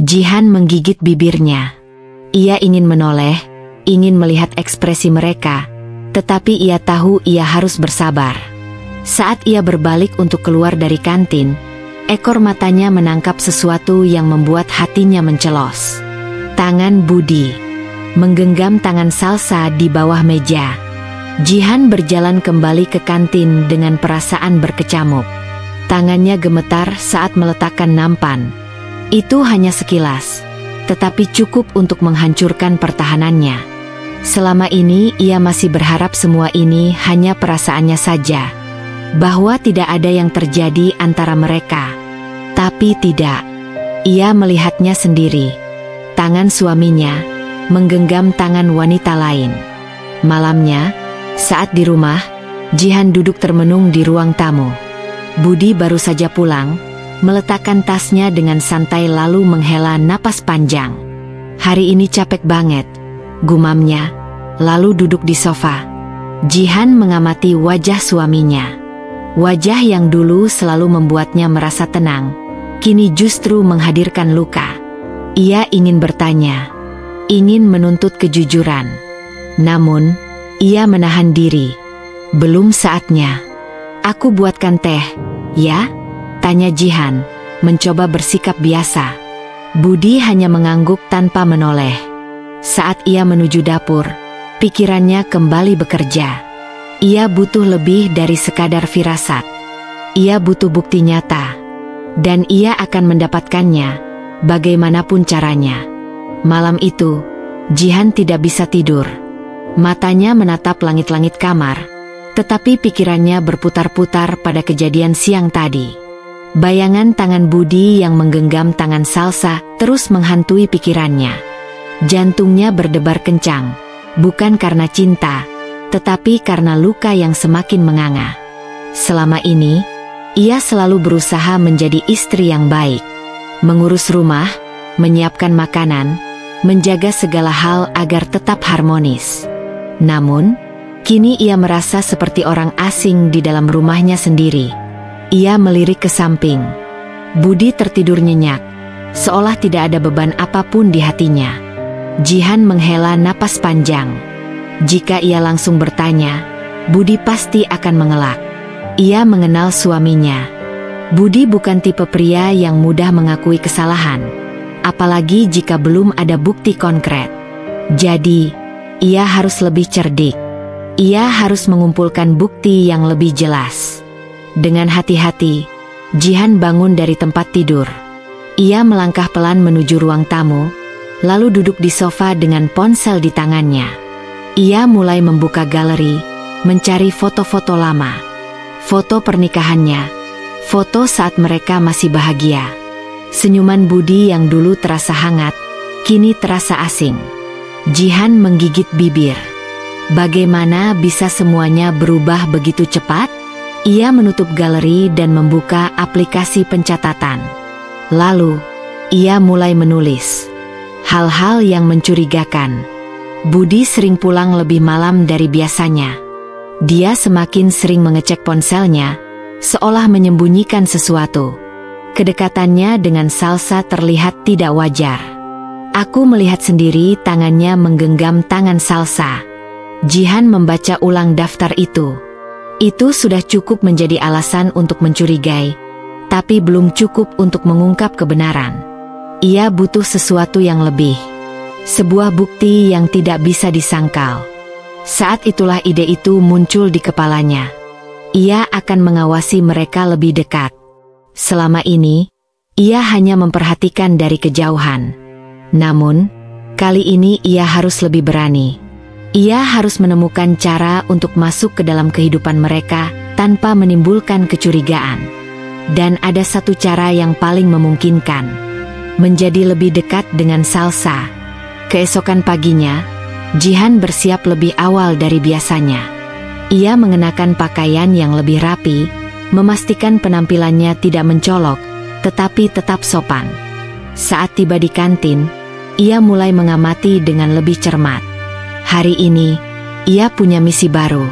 Jihan menggigit bibirnya. Ia ingin menoleh, ingin melihat ekspresi mereka, tetapi ia tahu ia harus bersabar. Saat ia berbalik untuk keluar dari kantin, ekor matanya menangkap sesuatu yang membuat hatinya mencelos. Tangan Budi menggenggam tangan Salsa di bawah meja. Jihan berjalan kembali ke kantin dengan perasaan berkecamuk. Tangannya gemetar saat meletakkan nampan. Itu hanya sekilas, tetapi cukup untuk menghancurkan pertahanannya. Selama ini ia masih berharap semua ini hanya perasaannya saja, bahwa tidak ada yang terjadi antara mereka. Tapi tidak. Ia melihatnya sendiri. Tangan suaminya menggenggam tangan wanita lain. Malamnya, saat di rumah, Jihan duduk termenung di ruang tamu. Budi baru saja pulang, meletakkan tasnya dengan santai lalu menghela napas panjang. Hari ini capek banget, gumamnya, lalu duduk di sofa. Jihan mengamati wajah suaminya. Wajah yang dulu selalu membuatnya merasa tenang, kini justru menghadirkan luka. Ia ingin bertanya, ingin menuntut kejujuran. Namun, ia menahan diri. Belum saatnya. Aku buatkan teh, ya? Tanya Jihan, mencoba bersikap biasa. Budi hanya mengangguk tanpa menoleh. Saat ia menuju dapur, pikirannya kembali bekerja. Ia butuh lebih dari sekadar firasat. Ia butuh bukti nyata. Dan ia akan mendapatkannya, bagaimanapun caranya. Malam itu, Jihan tidak bisa tidur. Matanya menatap langit-langit kamar, tetapi pikirannya berputar-putar pada kejadian siang tadi. Bayangan tangan Budi yang menggenggam tangan Salsa terus menghantui pikirannya. Jantungnya berdebar kencang, bukan karena cinta, tetapi karena luka yang semakin menganga. Selama ini, ia selalu berusaha menjadi istri yang baik, mengurus rumah, menyiapkan makanan, menjaga segala hal agar tetap harmonis. Namun, kini ia merasa seperti orang asing di dalam rumahnya sendiri. Ia melirik ke samping. Budi tertidur nyenyak, seolah tidak ada beban apapun di hatinya. Jihan menghela napas panjang. Jika ia langsung bertanya, Budi pasti akan mengelak. Ia mengenal suaminya. Budi bukan tipe pria yang mudah mengakui kesalahan, apalagi jika belum ada bukti konkret. Jadi, ia harus lebih cerdik. Ia harus mengumpulkan bukti yang lebih jelas. Dengan hati-hati, Jihan bangun dari tempat tidur. Ia melangkah pelan menuju ruang tamu, lalu duduk di sofa dengan ponsel di tangannya. Ia mulai membuka galeri, mencari foto-foto lama. Foto pernikahannya, foto saat mereka masih bahagia. Senyuman Budi yang dulu terasa hangat, kini terasa asing. Jihan menggigit bibir. Bagaimana bisa semuanya berubah begitu cepat? Ia menutup galeri dan membuka aplikasi pencatatan. Lalu, ia mulai menulis hal-hal yang mencurigakan. Budi sering pulang lebih malam dari biasanya. Dia semakin sering mengecek ponselnya, seolah menyembunyikan sesuatu. Kedekatannya dengan Salsa terlihat tidak wajar. Aku melihat sendiri tangannya menggenggam tangan Salsa. Jihan membaca ulang daftar itu. Itu sudah cukup menjadi alasan untuk mencurigai, tapi belum cukup untuk mengungkap kebenaran. Ia butuh sesuatu yang lebih. Sebuah bukti yang tidak bisa disangkal. Saat itulah ide itu muncul di kepalanya. Ia akan mengawasi mereka lebih dekat. Selama ini, ia hanya memperhatikan dari kejauhan. Namun, kali ini ia harus lebih berani. Ia harus menemukan cara untuk masuk ke dalam kehidupan mereka tanpa menimbulkan kecurigaan. Dan ada satu cara yang paling memungkinkan. Menjadi lebih dekat dengan Salsa. Keesokan paginya, Jihan bersiap lebih awal dari biasanya. Ia mengenakan pakaian yang lebih rapi, memastikan penampilannya tidak mencolok, tetapi tetap sopan. Saat tiba di kantin, ia mulai mengamati dengan lebih cermat. Hari ini, ia punya misi baru.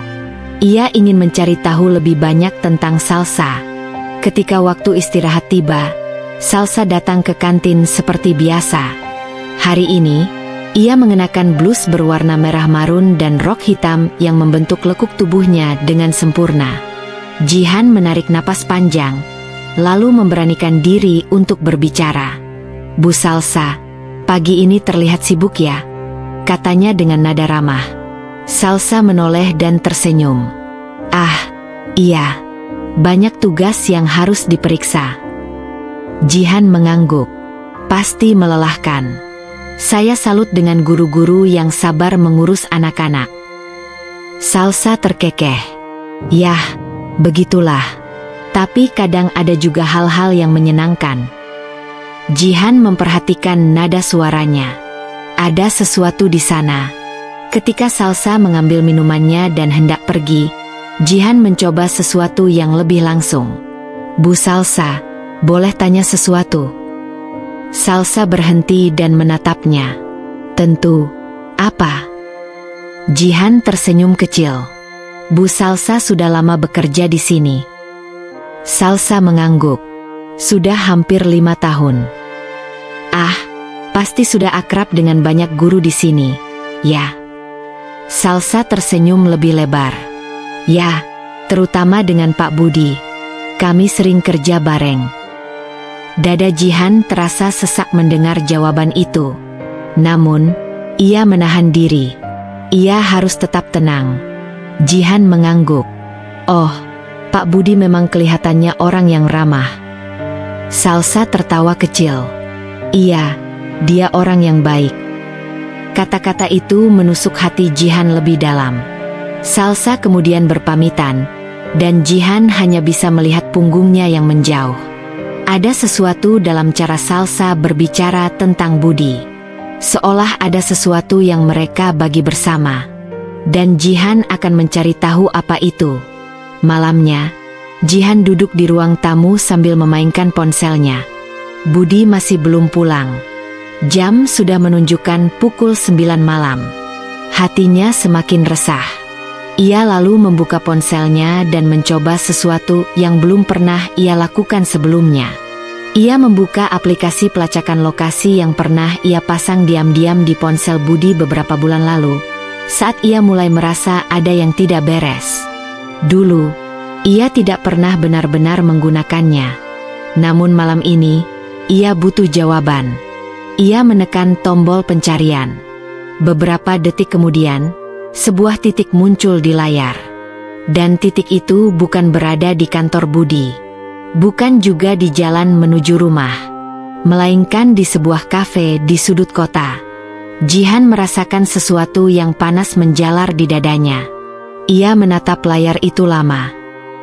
Ia ingin mencari tahu lebih banyak tentang Salsa. Ketika waktu istirahat tiba, Salsa datang ke kantin seperti biasa. Hari ini, ia mengenakan blus berwarna merah marun dan rok hitam yang membentuk lekuk tubuhnya dengan sempurna. Jihan menarik napas panjang, lalu memberanikan diri untuk berbicara. Bu Salsa, pagi ini terlihat sibuk ya? Katanya dengan nada ramah. Salsa menoleh dan tersenyum. Ah, iya. Banyak tugas yang harus diperiksa. Jihan mengangguk. Pasti melelahkan. Saya salut dengan guru-guru yang sabar mengurus anak-anak. Salsa terkekeh. Yah, begitulah. Tapi kadang ada juga hal-hal yang menyenangkan. Jihan memperhatikan nada suaranya. Ada sesuatu di sana. Ketika Salsa mengambil minumannya dan hendak pergi, Jihan mencoba sesuatu yang lebih langsung. Bu Salsa, boleh tanya sesuatu? Salsa berhenti dan menatapnya. Tentu. Apa? Jihan tersenyum kecil. Bu Salsa sudah lama bekerja di sini. Salsa mengangguk. Sudah hampir 5 tahun. Ah, pasti sudah akrab dengan banyak guru di sini, ya? Salsa tersenyum lebih lebar. Ya, terutama dengan Pak Budi. Kami sering kerja bareng. Dada Jihan terasa sesak mendengar jawaban itu. Namun, ia menahan diri. Ia harus tetap tenang. Jihan mengangguk. Oh, Pak Budi memang kelihatannya orang yang ramah. Salsa tertawa kecil. Iya, dia orang yang baik. Kata-kata itu menusuk hati Jihan lebih dalam. Salsa kemudian berpamitan, dan Jihan hanya bisa melihat punggungnya yang menjauh. Ada sesuatu dalam cara Salsa berbicara tentang Budi. Seolah ada sesuatu yang mereka bagi bersama. Dan Jihan akan mencari tahu apa itu. Malamnya, Jihan duduk di ruang tamu sambil memainkan ponselnya. Budi masih belum pulang. Jam sudah menunjukkan pukul 9 malam. Hatinya semakin resah. Ia lalu membuka ponselnya dan mencoba sesuatu yang belum pernah ia lakukan sebelumnya. Ia membuka aplikasi pelacakan lokasi yang pernah ia pasang diam-diam di ponsel Budi beberapa bulan lalu, saat ia mulai merasa ada yang tidak beres. Dulu, ia tidak pernah benar-benar menggunakannya. Namun malam ini, ia butuh jawaban. Ia menekan tombol pencarian. Beberapa detik kemudian, sebuah titik muncul di layar. Dan titik itu bukan berada di kantor Budi. Bukan juga di jalan menuju rumah. Melainkan di sebuah kafe di sudut kota. Jihan merasakan sesuatu yang panas menjalar di dadanya. Ia menatap layar itu lama.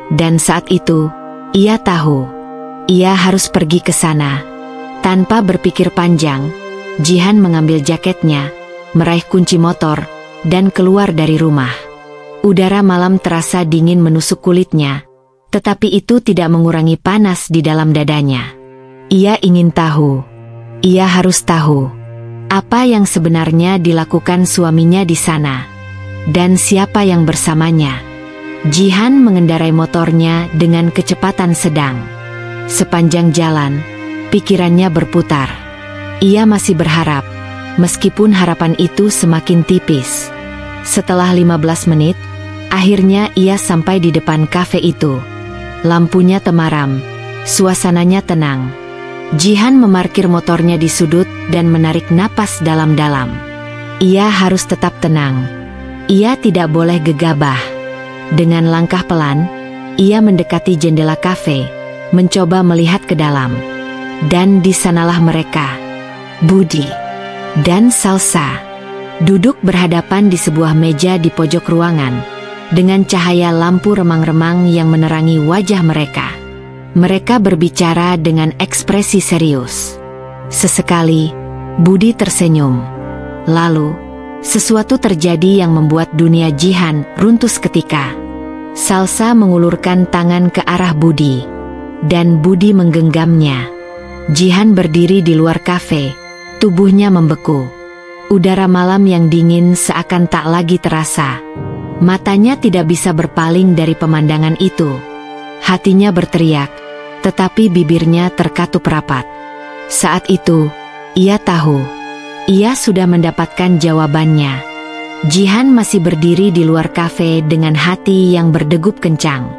Dan saat itu, ia tahu, ia harus pergi ke sana. Tanpa berpikir panjang, Jihan mengambil jaketnya, meraih kunci motor, dan keluar dari rumah. Udara malam terasa dingin menusuk kulitnya, tetapi itu tidak mengurangi panas di dalam dadanya. Ia ingin tahu, ia harus tahu, apa yang sebenarnya dilakukan suaminya di sana, dan siapa yang bersamanya. Jihan mengendarai motornya dengan kecepatan sedang. Sepanjang jalan, pikirannya berputar. Ia masih berharap, meskipun harapan itu semakin tipis. Setelah 15 menit, akhirnya ia sampai di depan kafe itu. Lampunya temaram, suasananya tenang. Jihan memarkir motornya di sudut dan menarik napas dalam-dalam. Ia harus tetap tenang. Ia tidak boleh gegabah. Dengan langkah pelan, ia mendekati jendela kafe, mencoba melihat ke dalam. Dan di sanalah mereka, Budi dan Salsa, duduk berhadapan di sebuah meja di pojok ruangan, dengan cahaya lampu remang-remang yang menerangi wajah mereka. Mereka berbicara dengan ekspresi serius. Sesekali, Budi tersenyum. Lalu, sesuatu terjadi yang membuat dunia Jihan runtuh seketika. Salsa mengulurkan tangan ke arah Budi, dan Budi menggenggamnya. Jihan berdiri di luar kafe, tubuhnya membeku. Udara malam yang dingin seakan tak lagi terasa. Matanya tidak bisa berpaling dari pemandangan itu. Hatinya berteriak, tetapi bibirnya terkatup rapat. Saat itu, ia tahu, ia sudah mendapatkan jawabannya. Jihan masih berdiri di luar kafe dengan hati yang berdegup kencang.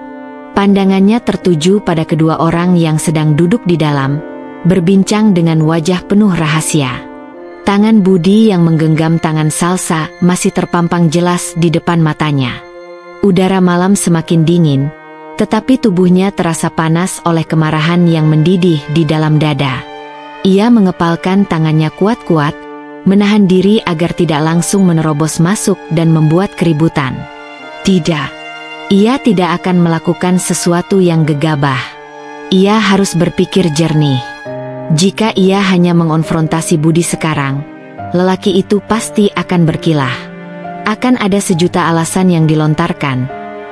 Pandangannya tertuju pada kedua orang yang sedang duduk di dalam, berbincang dengan wajah penuh rahasia. Tangan Budi yang menggenggam tangan Salsa masih terpampang jelas di depan matanya. Udara malam semakin dingin, tetapi tubuhnya terasa panas oleh kemarahan yang mendidih di dalam dada. Ia mengepalkan tangannya kuat-kuat, menahan diri agar tidak langsung menerobos masuk dan membuat keributan. Tidak, ia tidak akan melakukan sesuatu yang gegabah. Ia harus berpikir jernih. Jika ia hanya mengonfrontasi Budi sekarang, lelaki itu pasti akan berkilah. Akan ada sejuta alasan yang dilontarkan,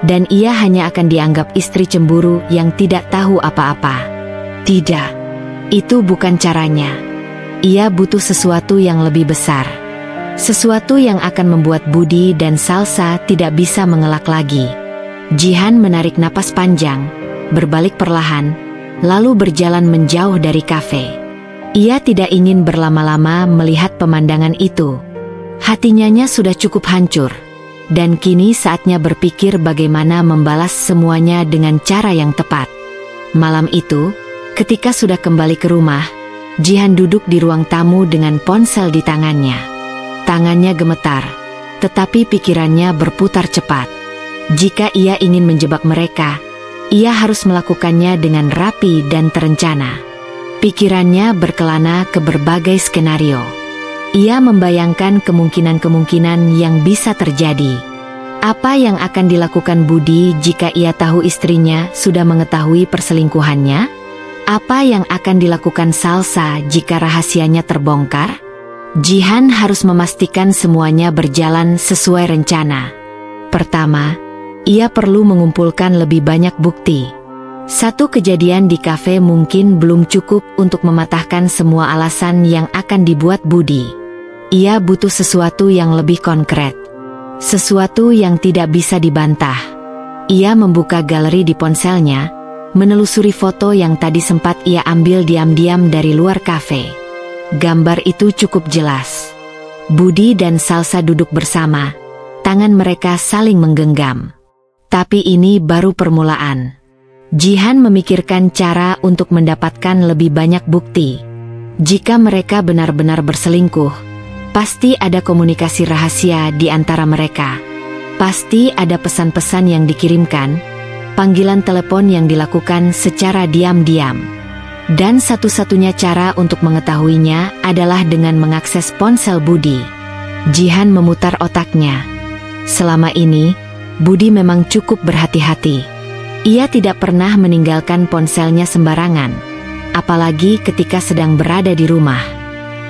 dan ia hanya akan dianggap istri cemburu yang tidak tahu apa-apa. Tidak, itu bukan caranya. Ia butuh sesuatu yang lebih besar. Sesuatu yang akan membuat Budi dan Salsa tidak bisa mengelak lagi. Jihan menarik napas panjang, berbalik perlahan, lalu berjalan menjauh dari kafe. Ia tidak ingin berlama-lama melihat pemandangan itu. Hatinya sudah cukup hancur, dan kini saatnya berpikir bagaimana membalas semuanya dengan cara yang tepat. Malam itu, ketika sudah kembali ke rumah, Jihan duduk di ruang tamu dengan ponsel di tangannya. Tangannya gemetar, tetapi pikirannya berputar cepat. Jika ia ingin menjebak mereka, ia harus melakukannya dengan rapi dan terencana. Pikirannya berkelana ke berbagai skenario. Ia membayangkan kemungkinan-kemungkinan yang bisa terjadi. Apa yang akan dilakukan Budi jika ia tahu istrinya sudah mengetahui perselingkuhannya? Apa yang akan dilakukan Salsa jika rahasianya terbongkar? Jihan harus memastikan semuanya berjalan sesuai rencana. Pertama, ia perlu mengumpulkan lebih banyak bukti. Satu kejadian di kafe mungkin belum cukup untuk mematahkan semua alasan yang akan dibuat Budi. Ia butuh sesuatu yang lebih konkret. Sesuatu yang tidak bisa dibantah. Ia membuka galeri di ponselnya, menelusuri foto yang tadi sempat ia ambil diam-diam dari luar kafe. Gambar itu cukup jelas. Budi dan Salsa duduk bersama, tangan mereka saling menggenggam. Tapi ini baru permulaan. Jihan memikirkan cara untuk mendapatkan lebih banyak bukti. Jika mereka benar-benar berselingkuh, pasti ada komunikasi rahasia di antara mereka. Pasti ada pesan-pesan yang dikirimkan, panggilan telepon yang dilakukan secara diam-diam. Dan satu-satunya cara untuk mengetahuinya adalah dengan mengakses ponsel Budi. Jihan memutar otaknya. Selama ini, Budi memang cukup berhati-hati. Ia tidak pernah meninggalkan ponselnya sembarangan, apalagi ketika sedang berada di rumah.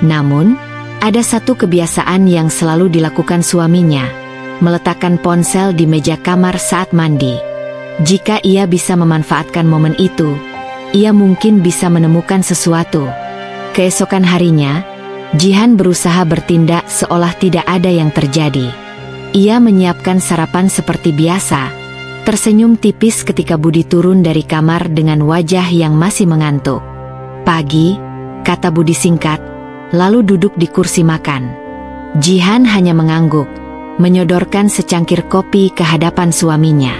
Namun, ada satu kebiasaan yang selalu dilakukan suaminya, meletakkan ponsel di meja kamar saat mandi. Jika ia bisa memanfaatkan momen itu, ia mungkin bisa menemukan sesuatu. Keesokan harinya, Jihan berusaha bertindak seolah tidak ada yang terjadi. Ia menyiapkan sarapan seperti biasa, tersenyum tipis ketika Budi turun dari kamar dengan wajah yang masih mengantuk. "Pagi," kata Budi singkat, lalu duduk di kursi makan. Jihan hanya mengangguk, menyodorkan secangkir kopi ke hadapan suaminya.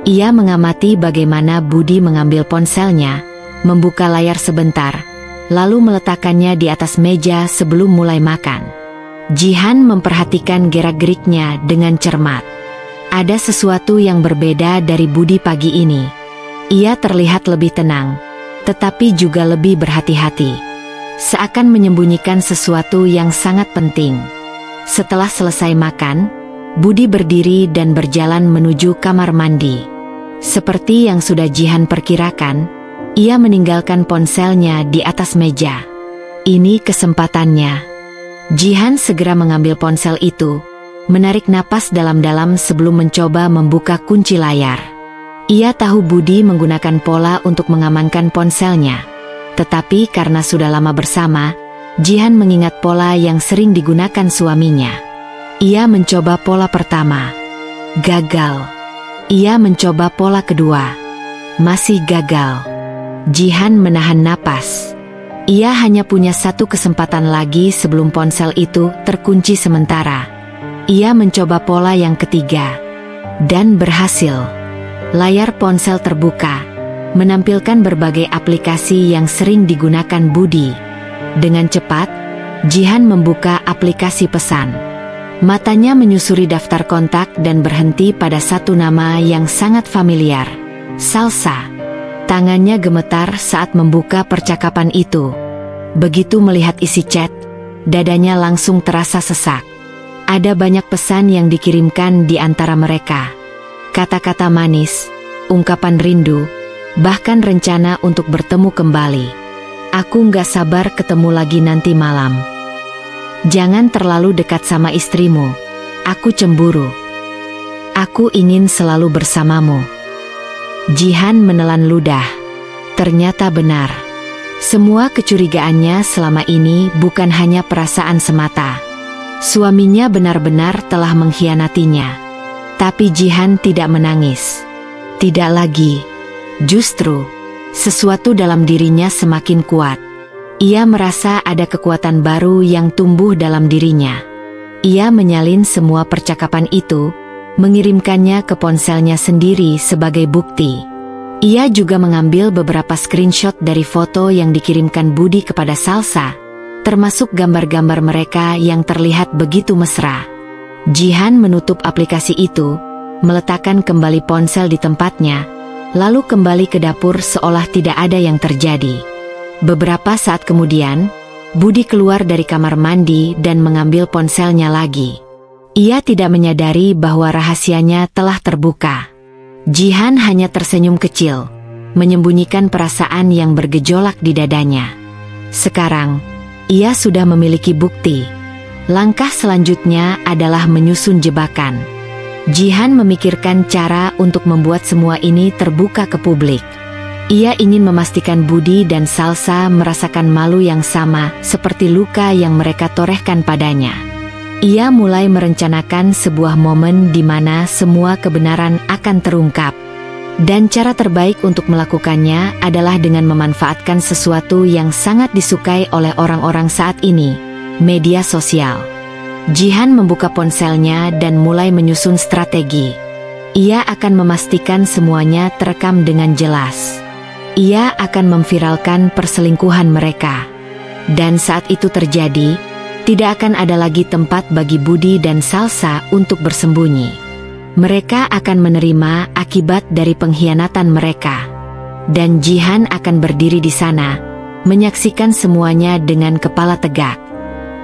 Ia mengamati bagaimana Budi mengambil ponselnya, membuka layar sebentar, lalu meletakkannya di atas meja sebelum mulai makan. Jihan memperhatikan gerak-geriknya dengan cermat. Ada sesuatu yang berbeda dari Budi pagi ini. Ia terlihat lebih tenang, tetapi juga lebih berhati-hati. Seakan menyembunyikan sesuatu yang sangat penting. Setelah selesai makan, Budi berdiri dan berjalan menuju kamar mandi. Seperti yang sudah Jihan perkirakan, ia meninggalkan ponselnya di atas meja. Ini kesempatannya. Jihan segera mengambil ponsel itu, menarik napas dalam-dalam sebelum mencoba membuka kunci layar. Ia tahu Budi menggunakan pola untuk mengamankan ponselnya. Tetapi karena sudah lama bersama, Jihan mengingat pola yang sering digunakan suaminya. Ia mencoba pola pertama. Gagal. Ia mencoba pola kedua. Masih gagal. Jihan menahan napas. Ia hanya punya satu kesempatan lagi sebelum ponsel itu terkunci sementara. Ia mencoba pola yang ketiga. Dan berhasil. Layar ponsel terbuka, menampilkan berbagai aplikasi yang sering digunakan Budi. Dengan cepat, Jihan membuka aplikasi pesan. Matanya menyusuri daftar kontak dan berhenti pada satu nama yang sangat familiar. Salsa. Tangannya gemetar saat membuka percakapan itu. Begitu melihat isi chat, dadanya langsung terasa sesak. Ada banyak pesan yang dikirimkan di antara mereka. Kata-kata manis, ungkapan rindu, bahkan rencana untuk bertemu kembali. Aku nggak sabar ketemu lagi nanti malam. Jangan terlalu dekat sama istrimu. Aku cemburu. Aku ingin selalu bersamamu. Jihan menelan ludah. Ternyata benar. Semua kecurigaannya selama ini bukan hanya perasaan semata. Suaminya benar-benar telah mengkhianatinya. Tapi Jihan tidak menangis. Tidak lagi. Justru, sesuatu dalam dirinya semakin kuat. Ia merasa ada kekuatan baru yang tumbuh dalam dirinya. Ia menyalin semua percakapan itu, mengirimkannya ke ponselnya sendiri sebagai bukti. Ia juga mengambil beberapa screenshot dari foto yang dikirimkan Budi kepada Salsa, termasuk gambar-gambar mereka yang terlihat begitu mesra. Jihan menutup aplikasi itu, meletakkan kembali ponsel di tempatnya, lalu kembali ke dapur seolah tidak ada yang terjadi. Beberapa saat kemudian, Budi keluar dari kamar mandi dan mengambil ponselnya lagi. Ia tidak menyadari bahwa rahasianya telah terbuka. Jihan hanya tersenyum kecil, menyembunyikan perasaan yang bergejolak di dadanya. Sekarang, ia sudah memiliki bukti. Langkah selanjutnya adalah menyusun jebakan. Jihan memikirkan cara untuk membuat semua ini terbuka ke publik. Ia ingin memastikan Budi dan Salsa merasakan malu yang sama seperti luka yang mereka torehkan padanya. Ia mulai merencanakan sebuah momen di mana semua kebenaran akan terungkap. Dan cara terbaik untuk melakukannya adalah dengan memanfaatkan sesuatu yang sangat disukai oleh orang-orang saat ini, media sosial. Jihan membuka ponselnya dan mulai menyusun strategi. Ia akan memastikan semuanya terekam dengan jelas. Ia akan memviralkan perselingkuhan mereka. Dan saat itu terjadi, tidak akan ada lagi tempat bagi Budi dan Salsa untuk bersembunyi. Mereka akan menerima akibat dari pengkhianatan mereka. Dan Jihan akan berdiri di sana, menyaksikan semuanya dengan kepala tegak.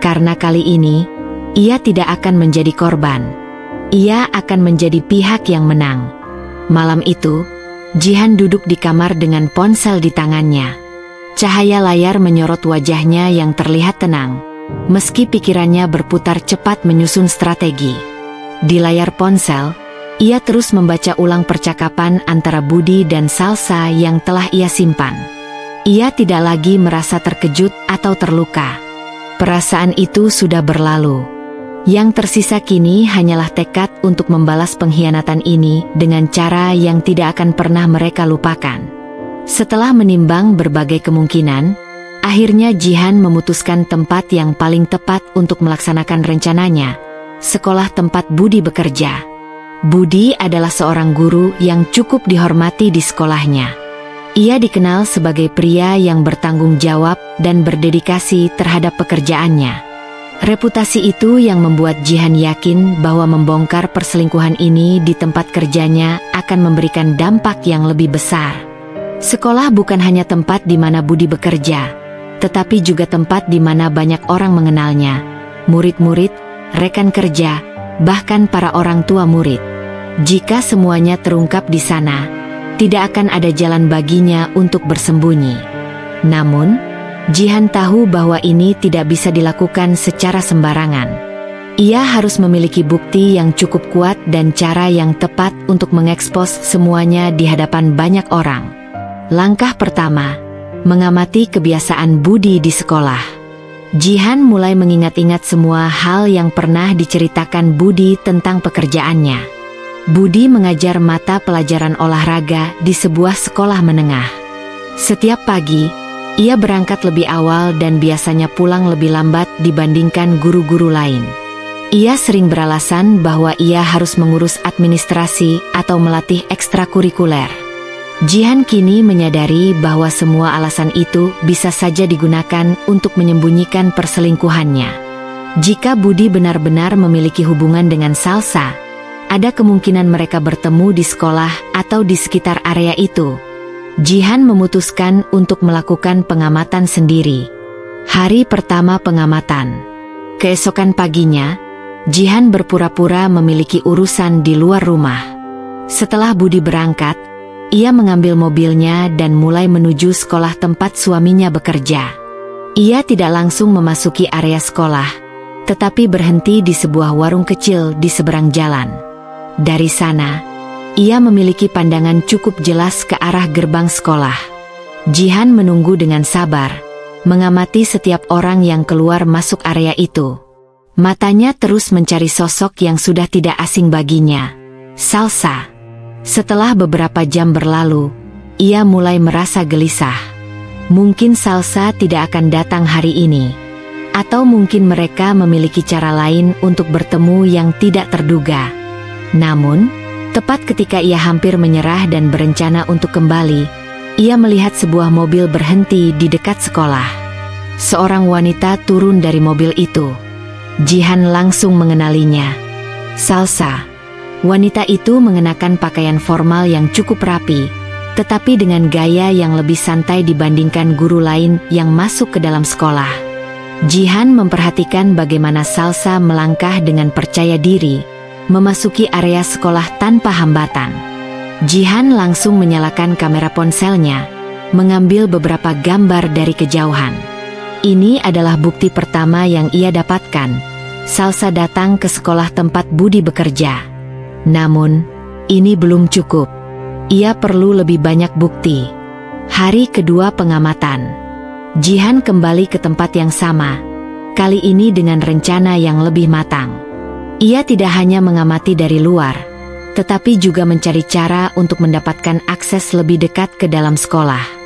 Karena kali ini, ia tidak akan menjadi korban. Ia akan menjadi pihak yang menang. Malam itu, Jihan duduk di kamar dengan ponsel di tangannya. Cahaya layar menyorot wajahnya yang terlihat tenang. Meski pikirannya berputar cepat menyusun strategi. Di layar ponsel, ia terus membaca ulang percakapan antara Budi dan Salsa yang telah ia simpan. Ia tidak lagi merasa terkejut atau terluka. Perasaan itu sudah berlalu. Yang tersisa kini hanyalah tekad untuk membalas pengkhianatan ini dengan cara yang tidak akan pernah mereka lupakan. Setelah menimbang berbagai kemungkinan, akhirnya Jihan memutuskan tempat yang paling tepat untuk melaksanakan rencananya, sekolah tempat Budi bekerja. Budi adalah seorang guru yang cukup dihormati di sekolahnya. Ia dikenal sebagai pria yang bertanggung jawab dan berdedikasi terhadap pekerjaannya. Reputasi itu yang membuat Jihan yakin bahwa membongkar perselingkuhan ini di tempat kerjanya akan memberikan dampak yang lebih besar. Sekolah bukan hanya tempat di mana Budi bekerja, tetapi juga tempat di mana banyak orang mengenalnya, murid-murid, rekan kerja, bahkan para orang tua murid. Jika semuanya terungkap di sana, tidak akan ada jalan baginya untuk bersembunyi. Namun, Jihan tahu bahwa ini tidak bisa dilakukan secara sembarangan. Ia harus memiliki bukti yang cukup kuat dan cara yang tepat untuk mengekspos semuanya di hadapan banyak orang. Langkah pertama, mengamati kebiasaan Budi di sekolah. Jihan mulai mengingat-ingat semua hal yang pernah diceritakan Budi tentang pekerjaannya. Budi mengajar mata pelajaran olahraga di sebuah sekolah menengah. Setiap pagi, ia berangkat lebih awal dan biasanya pulang lebih lambat dibandingkan guru-guru lain. Ia sering beralasan bahwa ia harus mengurus administrasi atau melatih ekstrakurikuler. Jihan kini menyadari bahwa semua alasan itu bisa saja digunakan untuk menyembunyikan perselingkuhannya. Jika Budi benar-benar memiliki hubungan dengan Salsa, ada kemungkinan mereka bertemu di sekolah atau di sekitar area itu. Jihan memutuskan untuk melakukan pengamatan sendiri. Hari pertama pengamatan. Keesokan paginya, Jihan berpura-pura memiliki urusan di luar rumah. Setelah Budi berangkat, ia mengambil mobilnya dan mulai menuju sekolah tempat suaminya bekerja. Ia tidak langsung memasuki area sekolah, tetapi berhenti di sebuah warung kecil di seberang jalan. Dari sana, ia memiliki pandangan cukup jelas ke arah gerbang sekolah. Jihan menunggu dengan sabar, mengamati setiap orang yang keluar masuk area itu. Matanya terus mencari sosok yang sudah tidak asing baginya, Salsa. Setelah beberapa jam berlalu, ia mulai merasa gelisah. Mungkin Salsa tidak akan datang hari ini. Atau mungkin mereka memiliki cara lain untuk bertemu yang tidak terduga. Namun, tepat ketika ia hampir menyerah dan berencana untuk kembali, ia melihat sebuah mobil berhenti di dekat sekolah. Seorang wanita turun dari mobil itu. Jihan langsung mengenalinya. Salsa. Wanita itu mengenakan pakaian formal yang cukup rapi, tetapi dengan gaya yang lebih santai dibandingkan guru lain yang masuk ke dalam sekolah. Jihan memperhatikan bagaimana Salsa melangkah dengan percaya diri, memasuki area sekolah tanpa hambatan. Jihan langsung menyalakan kamera ponselnya, mengambil beberapa gambar dari kejauhan. Ini adalah bukti pertama yang ia dapatkan. Salsa datang ke sekolah tempat Budi bekerja. Namun, ini belum cukup. Ia perlu lebih banyak bukti. Hari kedua pengamatan. Jihan kembali ke tempat yang sama, kali ini dengan rencana yang lebih matang. Ia tidak hanya mengamati dari luar, tetapi juga mencari cara untuk mendapatkan akses lebih dekat ke dalam sekolah.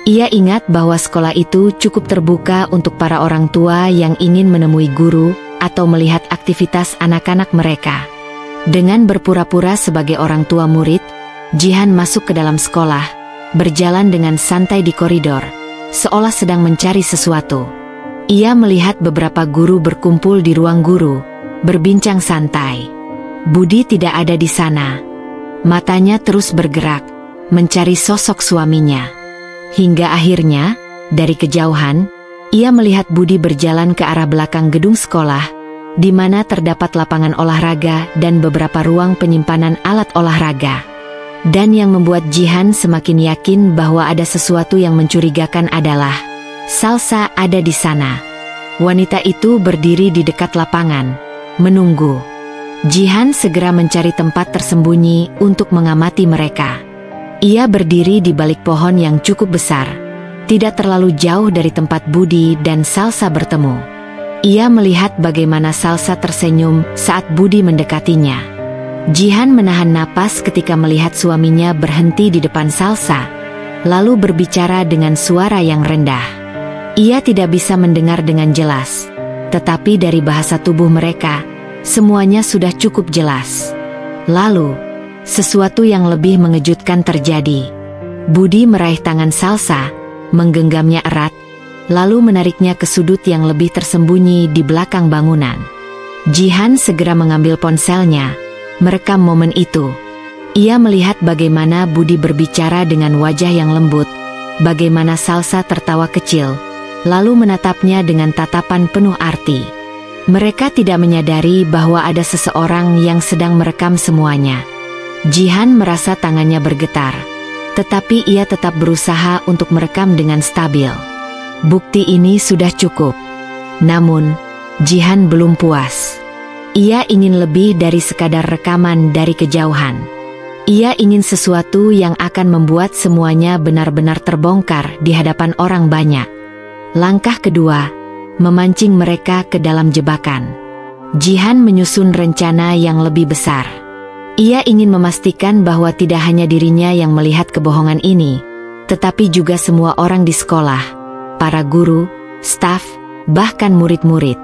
Ia ingat bahwa sekolah itu cukup terbuka untuk para orang tua yang ingin menemui guru atau melihat aktivitas anak-anak mereka. Dengan berpura-pura sebagai orang tua murid, Jihan masuk ke dalam sekolah, berjalan dengan santai di koridor, seolah sedang mencari sesuatu. Ia melihat beberapa guru berkumpul di ruang guru, berbincang santai. Budi tidak ada di sana. Matanya terus bergerak, mencari sosok suaminya. Hingga akhirnya, dari kejauhan, ia melihat Budi berjalan ke arah belakang gedung sekolah, di mana terdapat lapangan olahraga dan beberapa ruang penyimpanan alat olahraga. Dan yang membuat Jihan semakin yakin bahwa ada sesuatu yang mencurigakan adalah Salsa ada di sana. Wanita itu berdiri di dekat lapangan, menunggu. Jihan segera mencari tempat tersembunyi untuk mengamati mereka. Ia berdiri di balik pohon yang cukup besar, tidak terlalu jauh dari tempat Budi dan Salsa bertemu. Ia melihat bagaimana Salsa tersenyum saat Budi mendekatinya. Jihan menahan napas ketika melihat suaminya berhenti di depan Salsa, lalu berbicara dengan suara yang rendah. Ia tidak bisa mendengar dengan jelas, tetapi dari bahasa tubuh mereka, semuanya sudah cukup jelas. Lalu, sesuatu yang lebih mengejutkan terjadi. Budi meraih tangan Salsa, menggenggamnya erat, lalu menariknya ke sudut yang lebih tersembunyi di belakang bangunan. Jihan segera mengambil ponselnya, merekam momen itu. Ia melihat bagaimana Budi berbicara dengan wajah yang lembut, bagaimana Salsa tertawa kecil, lalu menatapnya dengan tatapan penuh arti. Mereka tidak menyadari bahwa ada seseorang yang sedang merekam semuanya. Jihan merasa tangannya bergetar, tetapi ia tetap berusaha untuk merekam dengan stabil. Bukti ini sudah cukup. Namun, Jihan belum puas. Ia ingin lebih dari sekadar rekaman dari kejauhan. Ia ingin sesuatu yang akan membuat semuanya benar-benar terbongkar di hadapan orang banyak. Langkah kedua, memancing mereka ke dalam jebakan. Jihan menyusun rencana yang lebih besar. Ia ingin memastikan bahwa tidak hanya dirinya yang melihat kebohongan ini, tetapi juga semua orang di sekolah, para guru, staf, bahkan murid-murid.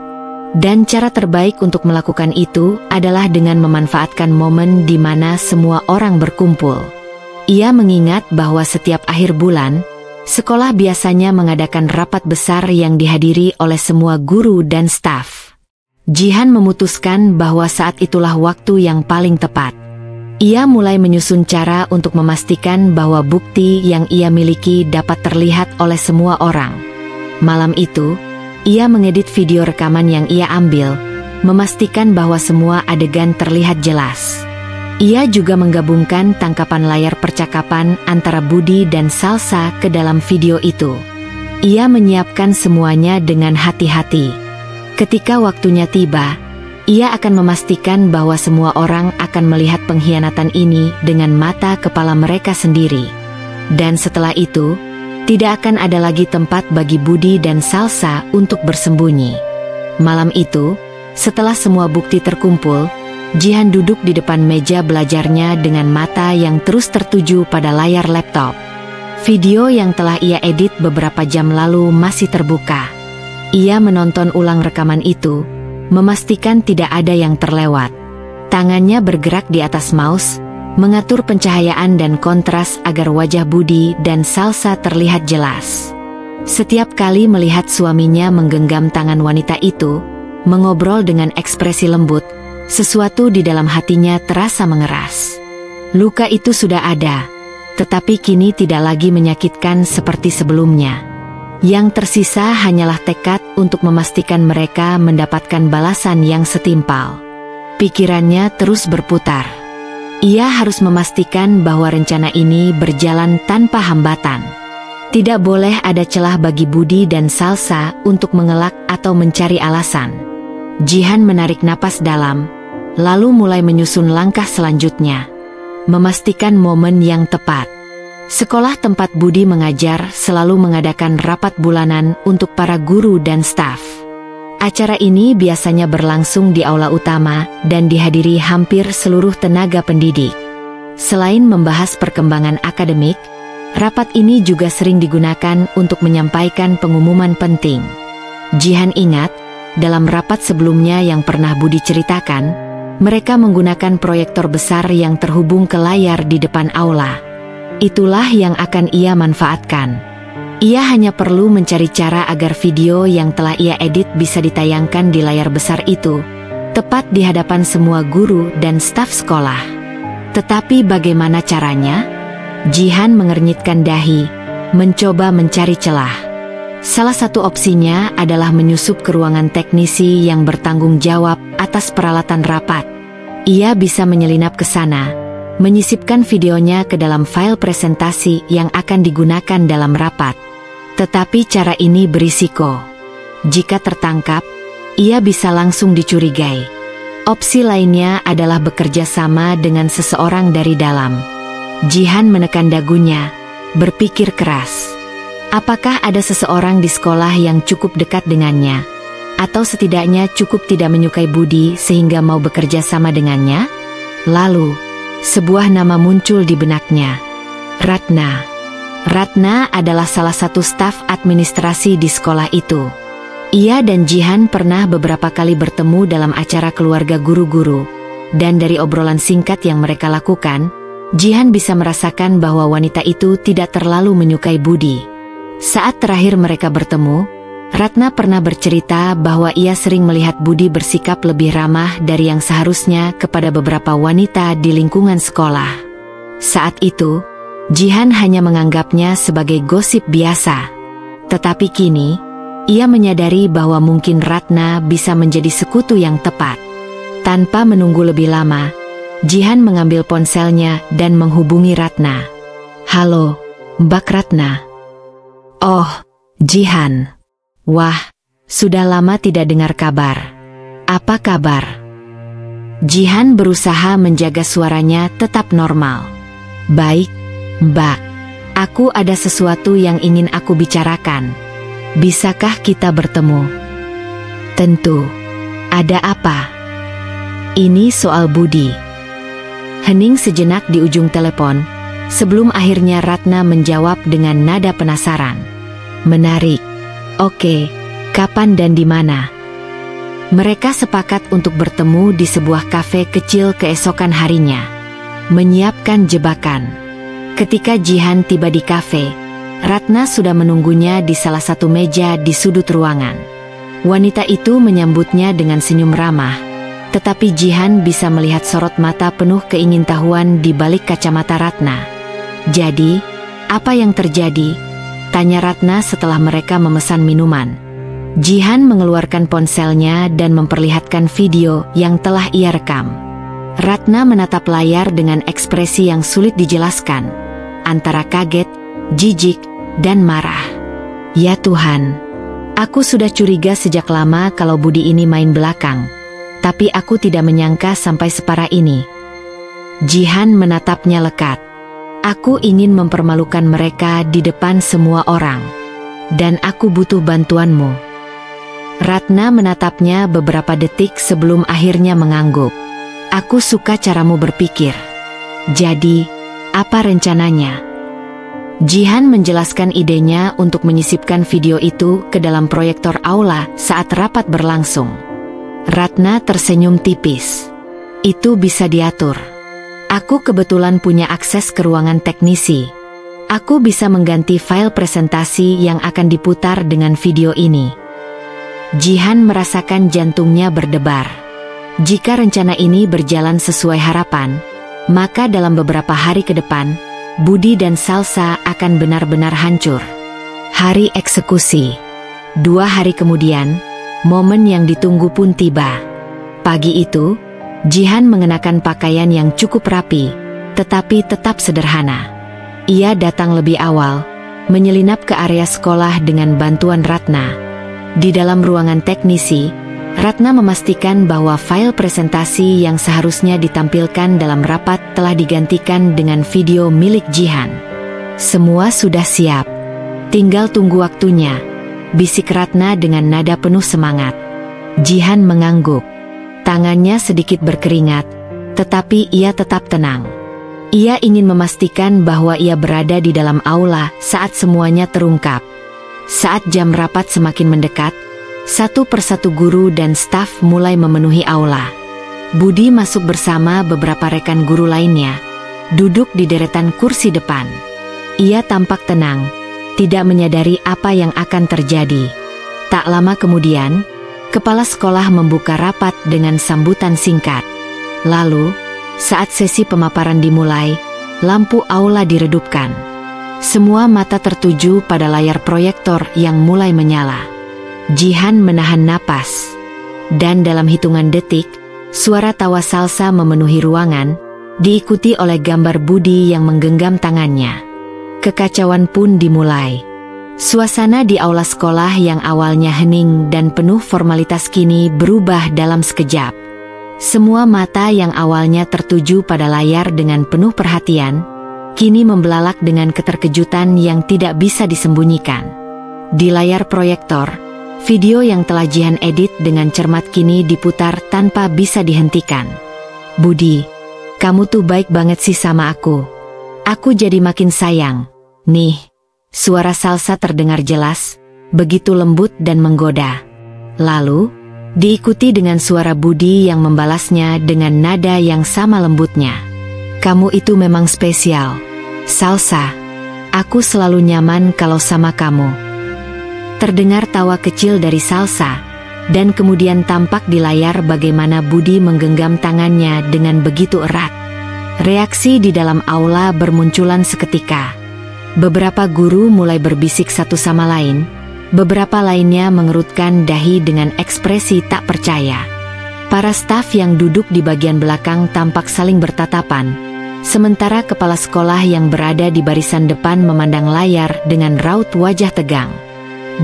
Dan cara terbaik untuk melakukan itu adalah dengan memanfaatkan momen di mana semua orang berkumpul. Ia mengingat bahwa setiap akhir bulan, sekolah biasanya mengadakan rapat besar yang dihadiri oleh semua guru dan staf. Jihan memutuskan bahwa saat itulah waktu yang paling tepat. Ia mulai menyusun cara untuk memastikan bahwa bukti yang ia miliki dapat terlihat oleh semua orang. Malam itu, Ia mengedit video rekaman yang ia ambil, memastikan bahwa semua adegan terlihat jelas. Ia juga menggabungkan tangkapan layar percakapan antara Budi dan Salsa ke dalam video itu. Ia menyiapkan semuanya dengan hati-hati. Ketika waktunya tiba, ia akan memastikan bahwa semua orang akan melihat pengkhianatan ini dengan mata kepala mereka sendiri. Dan setelah itu, tidak akan ada lagi tempat bagi Budi dan Salsa untuk bersembunyi. Malam itu, setelah semua bukti terkumpul, Jihan duduk di depan meja belajarnya dengan mata yang terus tertuju pada layar laptop. Video yang telah ia edit beberapa jam lalu masih terbuka. Ia menonton ulang rekaman itu, memastikan tidak ada yang terlewat. Tangannya bergerak di atas mouse, mengatur pencahayaan dan kontras agar wajah Budi dan Salsa terlihat jelas. Setiap kali melihat suaminya menggenggam tangan wanita itu, mengobrol dengan ekspresi lembut, sesuatu di dalam hatinya terasa mengeras. Luka itu sudah ada, tetapi kini tidak lagi menyakitkan seperti sebelumnya. Yang tersisa hanyalah tekad untuk memastikan mereka mendapatkan balasan yang setimpal. Pikirannya terus berputar. Ia harus memastikan bahwa rencana ini berjalan tanpa hambatan. Tidak boleh ada celah bagi Budi dan Salsa untuk mengelak atau mencari alasan. Jihan menarik napas dalam, lalu mulai menyusun langkah selanjutnya. Memastikan momen yang tepat. Sekolah tempat Budi mengajar selalu mengadakan rapat bulanan untuk para guru dan staf. Acara ini biasanya berlangsung di aula utama dan dihadiri hampir seluruh tenaga pendidik. Selain membahas perkembangan akademik, rapat ini juga sering digunakan untuk menyampaikan pengumuman penting. Jihan ingat, dalam rapat sebelumnya yang pernah Budi ceritakan, mereka menggunakan proyektor besar yang terhubung ke layar di depan aula. Itulah yang akan ia manfaatkan. Ia hanya perlu mencari cara agar video yang telah ia edit bisa ditayangkan di layar besar itu, tepat di hadapan semua guru dan staf sekolah. Tetapi bagaimana caranya? Jihan mengernyitkan dahi, mencoba mencari celah. Salah satu opsinya adalah menyusup ke ruangan teknisi yang bertanggung jawab atas peralatan rapat. Ia bisa menyelinap ke sana, menyisipkan videonya ke dalam file presentasi yang akan digunakan dalam rapat. Tetapi cara ini berisiko. Jika tertangkap, ia bisa langsung dicurigai. Opsi lainnya adalah bekerja sama dengan seseorang dari dalam. Jihan menekan dagunya, berpikir keras. Apakah ada seseorang di sekolah yang cukup dekat dengannya? Atau setidaknya cukup tidak menyukai Budi sehingga mau bekerja sama dengannya? Lalu, sebuah nama muncul di benaknya. Ratna. Ratna adalah salah satu staf administrasi di sekolah itu. Ia dan Jihan pernah beberapa kali bertemu dalam acara keluarga guru-guru. Dan dari obrolan singkat yang mereka lakukan, Jihan bisa merasakan bahwa wanita itu tidak terlalu menyukai Budi. Saat terakhir mereka bertemu, Ratna pernah bercerita bahwa ia sering melihat Budi bersikap lebih ramah dari yang seharusnya kepada beberapa wanita di lingkungan sekolah. Saat itu, Jihan hanya menganggapnya sebagai gosip biasa. Tetapi kini, ia menyadari bahwa mungkin Ratna bisa menjadi sekutu yang tepat. Tanpa menunggu lebih lama, Jihan mengambil ponselnya dan menghubungi Ratna. "Halo, Mbak Ratna." "Oh, Jihan. Wah, sudah lama tidak dengar kabar. Apa kabar?" Jihan berusaha menjaga suaranya tetap normal. "Baik, Mbak. Aku ada sesuatu yang ingin aku bicarakan. Bisakah kita bertemu?" "Tentu. Ada apa?" "Ini soal Budi." Hening sejenak di ujung telepon, sebelum akhirnya Ratna menjawab dengan nada penasaran. "Menarik. Oke, kapan dan di mana?" Mereka sepakat untuk bertemu di sebuah kafe kecil keesokan harinya. Menyiapkan jebakan. Ketika Jihan tiba di kafe, Ratna sudah menunggunya di salah satu meja di sudut ruangan. Wanita itu menyambutnya dengan senyum ramah, tetapi Jihan bisa melihat sorot mata penuh keingintahuan di balik kacamata Ratna. "Jadi, apa yang terjadi?" tanya Ratna setelah mereka memesan minuman. Jihan mengeluarkan ponselnya dan memperlihatkan video yang telah ia rekam. Ratna menatap layar dengan ekspresi yang sulit dijelaskan, antara kaget, jijik, dan marah. Ya Tuhan, aku sudah curiga sejak lama kalau Budi ini main belakang, tapi aku tidak menyangka sampai separah ini. Jihan menatapnya lekat. Aku ingin mempermalukan mereka di depan semua orang, dan aku butuh bantuanmu. Ratna menatapnya beberapa detik sebelum akhirnya mengangguk. Aku suka caramu berpikir. Jadi, apa rencananya? Jihan menjelaskan idenya untuk menyisipkan video itu ke dalam proyektor aula saat rapat berlangsung. Ratna tersenyum tipis. Itu bisa diatur. Aku kebetulan punya akses ke ruangan teknisi. Aku bisa mengganti file presentasi yang akan diputar dengan video ini. Jihan merasakan jantungnya berdebar. Jika rencana ini berjalan sesuai harapan, maka dalam beberapa hari ke depan, Budi dan Salsa akan benar-benar hancur. Hari eksekusi. 2 hari kemudian, momen yang ditunggu pun tiba. Pagi itu, Jihan mengenakan pakaian yang cukup rapi, tetapi tetap sederhana. Ia datang lebih awal, menyelinap ke area sekolah dengan bantuan Ratna. Di dalam ruangan teknisi, Ratna memastikan bahwa file presentasi yang seharusnya ditampilkan dalam rapat telah digantikan dengan video milik Jihan. Semua sudah siap. Tinggal tunggu waktunya, bisik Ratna dengan nada penuh semangat. Jihan mengangguk. Tangannya sedikit berkeringat, tetapi ia tetap tenang. Ia ingin memastikan bahwa ia berada di dalam aula saat semuanya terungkap. Saat jam rapat semakin mendekat, satu persatu guru dan staf mulai memenuhi aula. Budi masuk bersama beberapa rekan guru lainnya, duduk di deretan kursi depan. Ia tampak tenang, tidak menyadari apa yang akan terjadi. Tak lama kemudian, kepala sekolah membuka rapat dengan sambutan singkat. Lalu, saat sesi pemaparan dimulai, lampu aula diredupkan. Semua mata tertuju pada layar proyektor yang mulai menyala. Jihan menahan napas. Dan dalam hitungan detik, suara tawa Salsa memenuhi ruangan, diikuti oleh gambar Budi yang menggenggam tangannya. Kekacauan pun dimulai. Suasana di aula sekolah yang awalnya hening dan penuh formalitas kini berubah dalam sekejap. Semua mata yang awalnya tertuju pada layar dengan penuh perhatian, kini membelalak dengan keterkejutan yang tidak bisa disembunyikan. Di layar proyektor, video yang telah Jihan edit dengan cermat kini diputar tanpa bisa dihentikan. Budi, kamu tuh baik banget sih sama aku. Aku jadi makin sayang. Nih, suara Salsa terdengar jelas, begitu lembut dan menggoda. Lalu, diikuti dengan suara Budi yang membalasnya dengan nada yang sama lembutnya. Kamu itu memang spesial, Salsa. Aku selalu nyaman kalau sama kamu. Terdengar tawa kecil dari Salsa, dan kemudian tampak di layar bagaimana Budi menggenggam tangannya dengan begitu erat. Reaksi di dalam aula bermunculan seketika. Beberapa guru mulai berbisik satu sama lain, beberapa lainnya mengerutkan dahi dengan ekspresi tak percaya. Para staf yang duduk di bagian belakang tampak saling bertatapan, sementara kepala sekolah yang berada di barisan depan memandang layar dengan raut wajah tegang.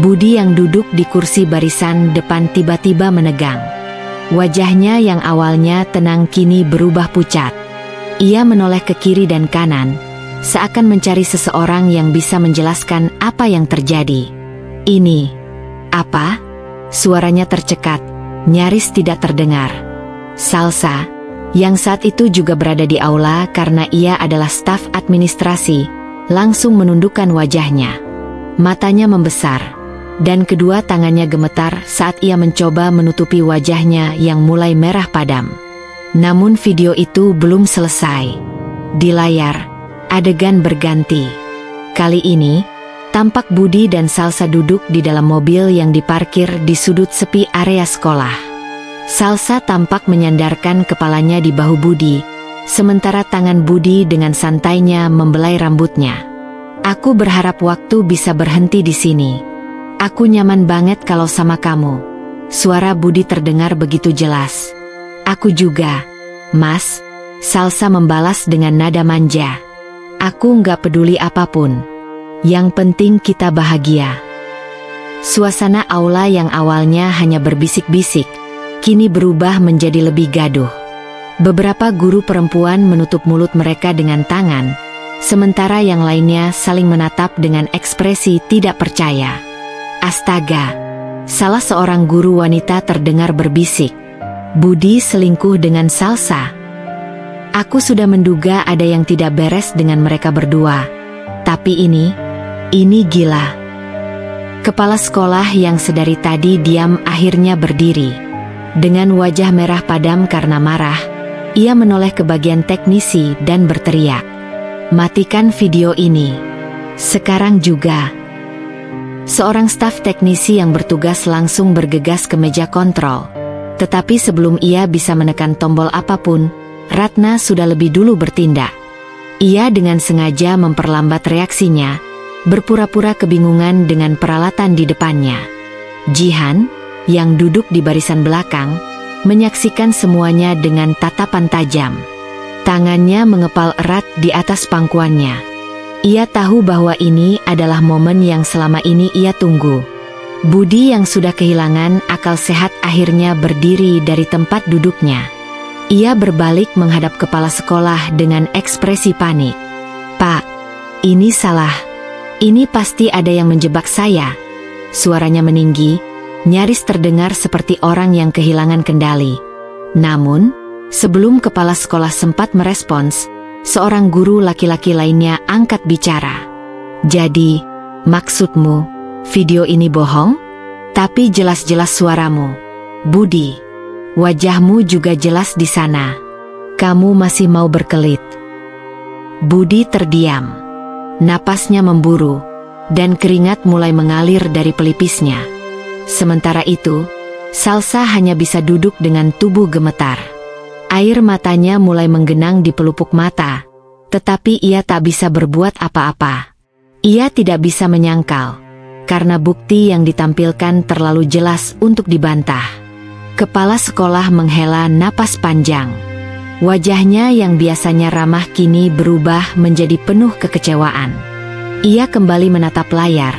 Budi yang duduk di kursi barisan depan tiba-tiba menegang. Wajahnya yang awalnya tenang kini berubah pucat. Ia menoleh ke kiri dan kanan, seakan mencari seseorang yang bisa menjelaskan apa yang terjadi. Ini, apa? Suaranya tercekat, nyaris tidak terdengar. Salsa, yang saat itu juga berada di aula karena ia adalah staf administrasi, langsung menundukkan wajahnya. Matanya membesar, dan kedua tangannya gemetar saat ia mencoba menutupi wajahnya yang mulai merah padam. Namun video itu belum selesai. Di layar, adegan berganti. Kali ini, tampak Budi dan Salsa duduk di dalam mobil yang diparkir di sudut sepi area sekolah. Salsa tampak menyandarkan kepalanya di bahu Budi, sementara tangan Budi dengan santainya membelai rambutnya. Aku berharap waktu bisa berhenti di sini. Aku nyaman banget kalau sama kamu. Suara Budi terdengar begitu jelas. Aku juga, Mas, Salsa membalas dengan nada manja. Aku nggak peduli apapun. Yang penting kita bahagia. Suasana aula yang awalnya hanya berbisik-bisik, kini berubah menjadi lebih gaduh. Beberapa guru perempuan menutup mulut mereka dengan tangan, sementara yang lainnya saling menatap dengan ekspresi tidak percaya. Astaga, salah seorang guru wanita terdengar berbisik, Budi selingkuh dengan Salsa. Aku sudah menduga ada yang tidak beres dengan mereka berdua. Tapi ini gila. Kepala sekolah yang sedari tadi diam akhirnya berdiri. Dengan wajah merah padam karena marah, ia menoleh ke bagian teknisi dan berteriak, "Matikan video ini. Sekarang juga." Seorang staf teknisi yang bertugas langsung bergegas ke meja kontrol. Tetapi sebelum ia bisa menekan tombol apapun, Ratna sudah lebih dulu bertindak. Ia dengan sengaja memperlambat reaksinya, berpura-pura kebingungan dengan peralatan di depannya. Jihan, yang duduk di barisan belakang, menyaksikan semuanya dengan tatapan tajam. Tangannya mengepal erat di atas pangkuannya. Ia tahu bahwa ini adalah momen yang selama ini ia tunggu. Budi yang sudah kehilangan akal sehat akhirnya berdiri dari tempat duduknya. Ia berbalik menghadap kepala sekolah dengan ekspresi panik. "Pak, ini salah. Ini pasti ada yang menjebak saya." Suaranya meninggi, nyaris terdengar seperti orang yang kehilangan kendali. Namun, sebelum kepala sekolah sempat merespons, seorang guru laki-laki lainnya angkat bicara. "Jadi, maksudmu, video ini bohong? Tapi jelas-jelas suaramu. Budi, wajahmu juga jelas di sana. Kamu masih mau berkelit?" Budi terdiam. Napasnya memburu, dan keringat mulai mengalir dari pelipisnya. Sementara itu, Salsa hanya bisa duduk dengan tubuh gemetar. Air matanya mulai menggenang di pelupuk mata, tetapi ia tak bisa berbuat apa-apa. Ia tidak bisa menyangkal, karena bukti yang ditampilkan terlalu jelas untuk dibantah. Kepala sekolah menghela napas panjang. Wajahnya yang biasanya ramah kini berubah menjadi penuh kekecewaan. Ia kembali menatap layar,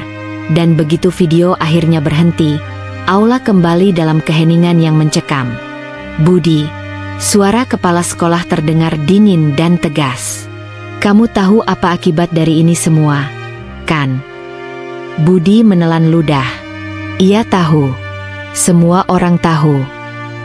dan begitu video akhirnya berhenti, aula kembali dalam keheningan yang mencekam. "Budi," suara kepala sekolah terdengar dingin dan tegas. "Kamu tahu apa akibat dari ini semua, kan?" Budi menelan ludah. Ia tahu. Semua orang tahu.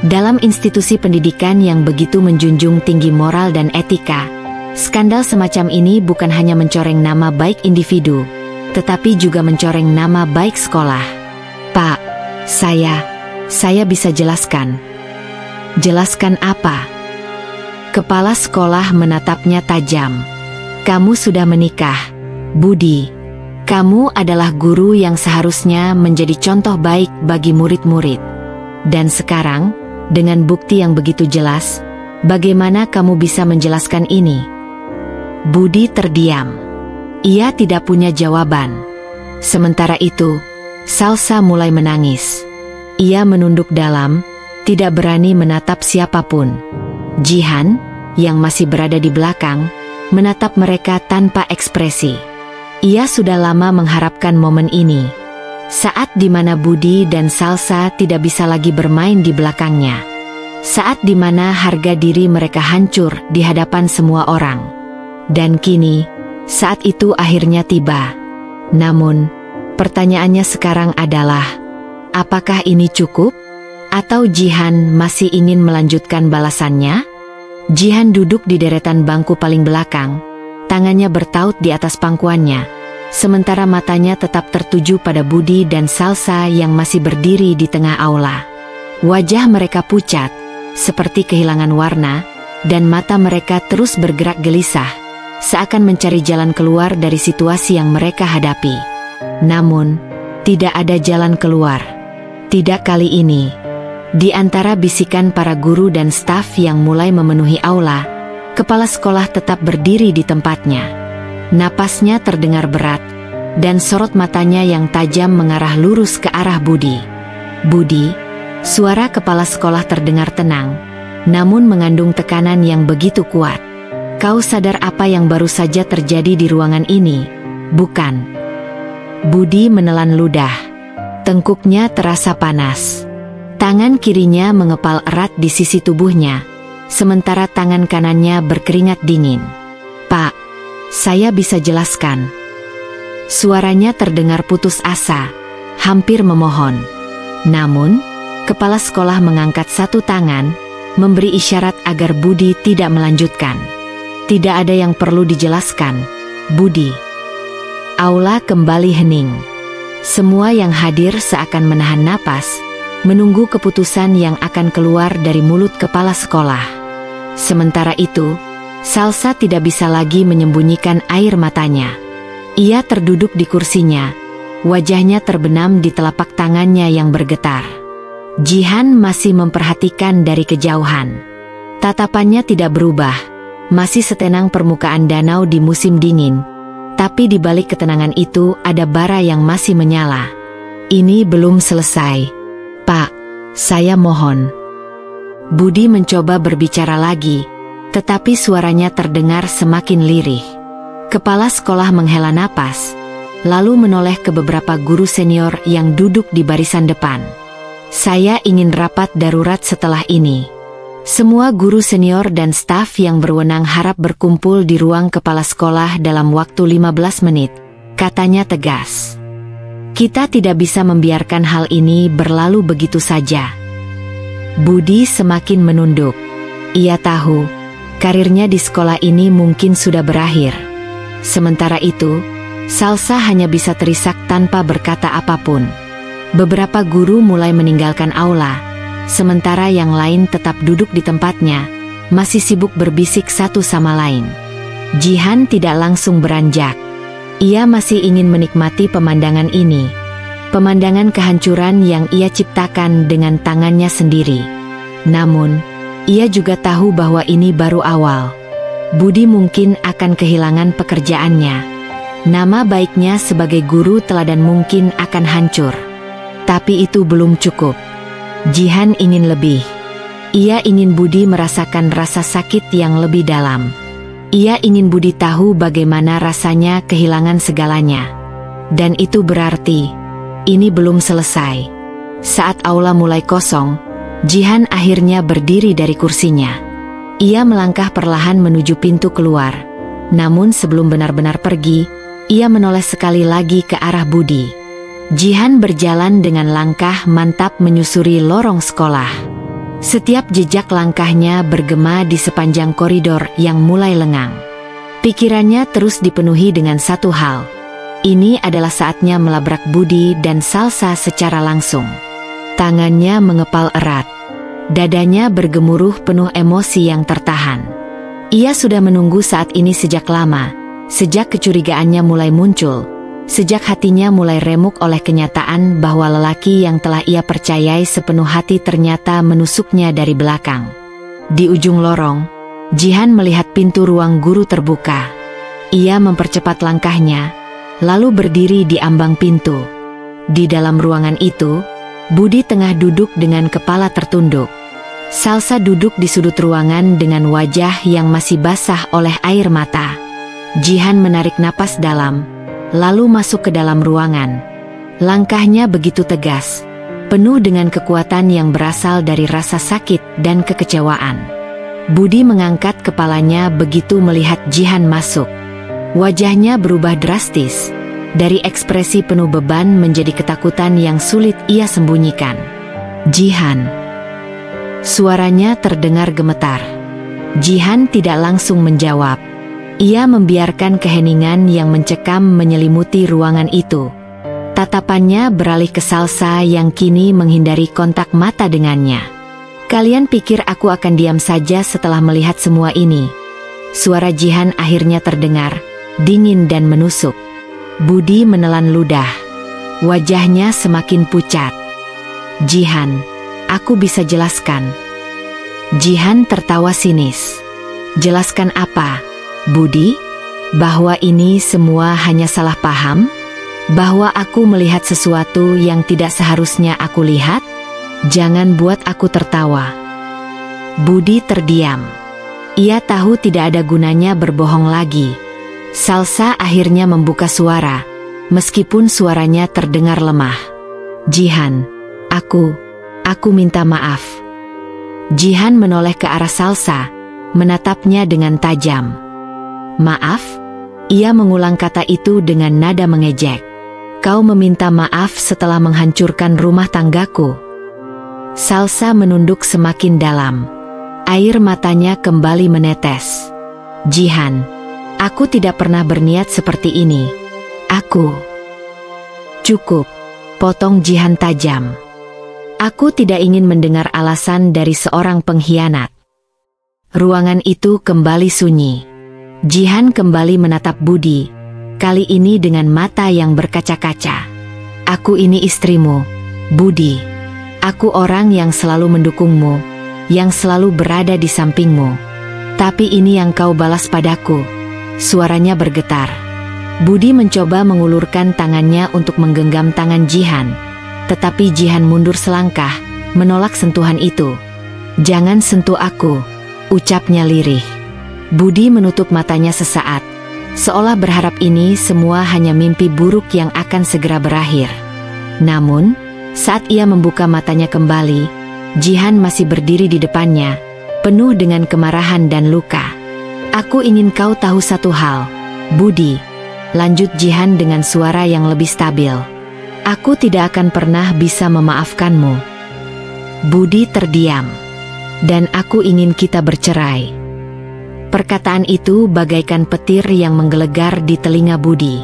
Dalam institusi pendidikan yang begitu menjunjung tinggi moral dan etika, skandal semacam ini bukan hanya mencoreng nama baik individu, tetapi juga mencoreng nama baik sekolah. "Pak, saya bisa jelaskan." "Jelaskan apa?" Kepala sekolah menatapnya tajam. "Kamu sudah menikah, Budi. Kamu adalah guru yang seharusnya menjadi contoh baik bagi murid-murid. Dan sekarang, dengan bukti yang begitu jelas, bagaimana kamu bisa menjelaskan ini?" Budi terdiam. Ia tidak punya jawaban. Sementara itu, Salsa mulai menangis. Ia menunduk dalam, tidak berani menatap siapapun. Jihan, yang masih berada di belakang, menatap mereka tanpa ekspresi. Ia sudah lama mengharapkan momen ini. Saat di mana Budi dan Salsa tidak bisa lagi bermain di belakangnya. Saat di mana harga diri mereka hancur di hadapan semua orang. Dan kini, saat itu akhirnya tiba. Namun, pertanyaannya sekarang adalah, apakah ini cukup? Atau Jihan masih ingin melanjutkan balasannya? Jihan duduk di deretan bangku paling belakang, tangannya bertaut di atas pangkuannya, sementara matanya tetap tertuju pada Budi dan Salsa yang masih berdiri di tengah aula. Wajah mereka pucat, seperti kehilangan warna, dan mata mereka terus bergerak gelisah, seakan mencari jalan keluar dari situasi yang mereka hadapi. Namun, tidak ada jalan keluar. Tidak kali ini. Di antara bisikan para guru dan staf yang mulai memenuhi aula, kepala sekolah tetap berdiri di tempatnya. Napasnya terdengar berat, dan sorot matanya yang tajam mengarah lurus ke arah Budi. "Budi," suara kepala sekolah terdengar tenang, namun mengandung tekanan yang begitu kuat. "Kau sadar apa yang baru saja terjadi di ruangan ini, bukan?" Budi menelan ludah. Tengkuknya terasa panas. Tangan kirinya mengepal erat di sisi tubuhnya, sementara tangan kanannya berkeringat dingin. "Pak, saya bisa jelaskan." Suaranya terdengar putus asa, hampir memohon. Namun, kepala sekolah mengangkat satu tangan, memberi isyarat agar Budi tidak melanjutkan. "Tidak ada yang perlu dijelaskan, Budi." Aula kembali hening. Semua yang hadir seakan menahan napas, menunggu keputusan yang akan keluar dari mulut kepala sekolah. Sementara itu, Salsa tidak bisa lagi menyembunyikan air matanya. Ia terduduk di kursinya, wajahnya terbenam di telapak tangannya yang bergetar. Jihan masih memperhatikan dari kejauhan. Tatapannya tidak berubah, masih setenang permukaan danau di musim dingin. Tapi di balik ketenangan itu ada bara yang masih menyala. "Ini belum selesai. Pak, saya mohon." Budi mencoba berbicara lagi, tetapi suaranya terdengar semakin lirih. Kepala sekolah menghela napas, lalu menoleh ke beberapa guru senior yang duduk di barisan depan. "Saya ingin rapat darurat setelah ini. Semua guru senior dan staf yang berwenang harap berkumpul di ruang kepala sekolah dalam waktu 15 menit, katanya tegas. "Kita tidak bisa membiarkan hal ini berlalu begitu saja." Budi semakin menunduk. Ia tahu, karirnya di sekolah ini mungkin sudah berakhir. Sementara itu, Salsa hanya bisa terisak tanpa berkata apapun. Beberapa guru mulai meninggalkan aula, sementara yang lain tetap duduk di tempatnya, masih sibuk berbisik satu sama lain. Jihan tidak langsung beranjak. Ia masih ingin menikmati pemandangan ini. Pemandangan kehancuran yang ia ciptakan dengan tangannya sendiri. Namun, ia juga tahu bahwa ini baru awal. Budi mungkin akan kehilangan pekerjaannya. Nama baiknya sebagai guru teladan mungkin akan hancur. Tapi itu belum cukup. Jihan ingin lebih. Ia ingin Budi merasakan rasa sakit yang lebih dalam. Ia ingin Budi tahu bagaimana rasanya kehilangan segalanya. Dan itu berarti, ini belum selesai. Saat aula mulai kosong, Jihan akhirnya berdiri dari kursinya. Ia melangkah perlahan menuju pintu keluar. Namun sebelum benar-benar pergi, ia menoleh sekali lagi ke arah Budi. Jihan berjalan dengan langkah mantap menyusuri lorong sekolah. Setiap jejak langkahnya bergema di sepanjang koridor yang mulai lengang. Pikirannya terus dipenuhi dengan satu hal. Ini adalah saatnya melabrak Budi dan Salsa secara langsung. Tangannya mengepal erat. Dadanya bergemuruh penuh emosi yang tertahan. Ia sudah menunggu saat ini sejak lama, sejak kecurigaannya mulai muncul. Sejak hatinya mulai remuk oleh kenyataan bahwa lelaki yang telah ia percayai sepenuh hati ternyata menusuknya dari belakang. Di ujung lorong, Jihan melihat pintu ruang guru terbuka. Ia mempercepat langkahnya, lalu berdiri di ambang pintu. Di dalam ruangan itu, Budi tengah duduk dengan kepala tertunduk. Salsa duduk di sudut ruangan dengan wajah yang masih basah oleh air mata. Jihan menarik napas dalam, lalu masuk ke dalam ruangan. Langkahnya begitu tegas, penuh dengan kekuatan yang berasal dari rasa sakit dan kekecewaan. Budi mengangkat kepalanya begitu melihat Jihan masuk. Wajahnya berubah drastis, dari ekspresi penuh beban menjadi ketakutan yang sulit ia sembunyikan. "Jihan." Suaranya terdengar gemetar. Jihan tidak langsung menjawab. Ia membiarkan keheningan yang mencekam menyelimuti ruangan itu. Tatapannya beralih ke Salsa yang kini menghindari kontak mata dengannya. "Kalian pikir aku akan diam saja setelah melihat semua ini?" Suara Jihan akhirnya terdengar, dingin dan menusuk. Budi menelan ludah. Wajahnya semakin pucat. "Jihan, aku bisa jelaskan." Jihan tertawa sinis. "Jelaskan apa, Budi? Bahwa ini semua hanya salah paham?" Bahwa aku melihat sesuatu yang tidak seharusnya aku lihat? Jangan buat aku tertawa. Budi terdiam. Ia tahu tidak ada gunanya berbohong lagi. Salsa akhirnya membuka suara, meskipun suaranya terdengar lemah. Jihan, aku minta maaf. Jihan menoleh ke arah Salsa, menatapnya dengan tajam. Maaf? Ia mengulang kata itu dengan nada mengejek. Kau meminta maaf setelah menghancurkan rumah tanggaku. Salsa menunduk semakin dalam. Air matanya kembali menetes. Jihan, aku tidak pernah berniat seperti ini. Cukup, potong Jihan tajam. Aku tidak ingin mendengar alasan dari seorang pengkhianat. Ruangan itu kembali sunyi. Jihan kembali menatap Budi, kali ini dengan mata yang berkaca-kaca. Aku ini istrimu, Budi. Aku orang yang selalu mendukungmu, yang selalu berada di sampingmu. Tapi ini yang kau balas padaku. Suaranya bergetar. Budi mencoba mengulurkan tangannya untuk menggenggam tangan Jihan. Tetapi Jihan mundur selangkah, menolak sentuhan itu. Jangan sentuh aku, ucapnya lirih. Budi menutup matanya sesaat, seolah berharap ini semua hanya mimpi buruk yang akan segera berakhir. Namun, saat ia membuka matanya kembali, Jihan masih berdiri di depannya, penuh dengan kemarahan dan luka. Aku ingin kau tahu satu hal, Budi, lanjut Jihan dengan suara yang lebih stabil. Aku tidak akan pernah bisa memaafkanmu. Budi terdiam. Dan aku ingin kita bercerai. Perkataan itu bagaikan petir yang menggelegar di telinga Budi.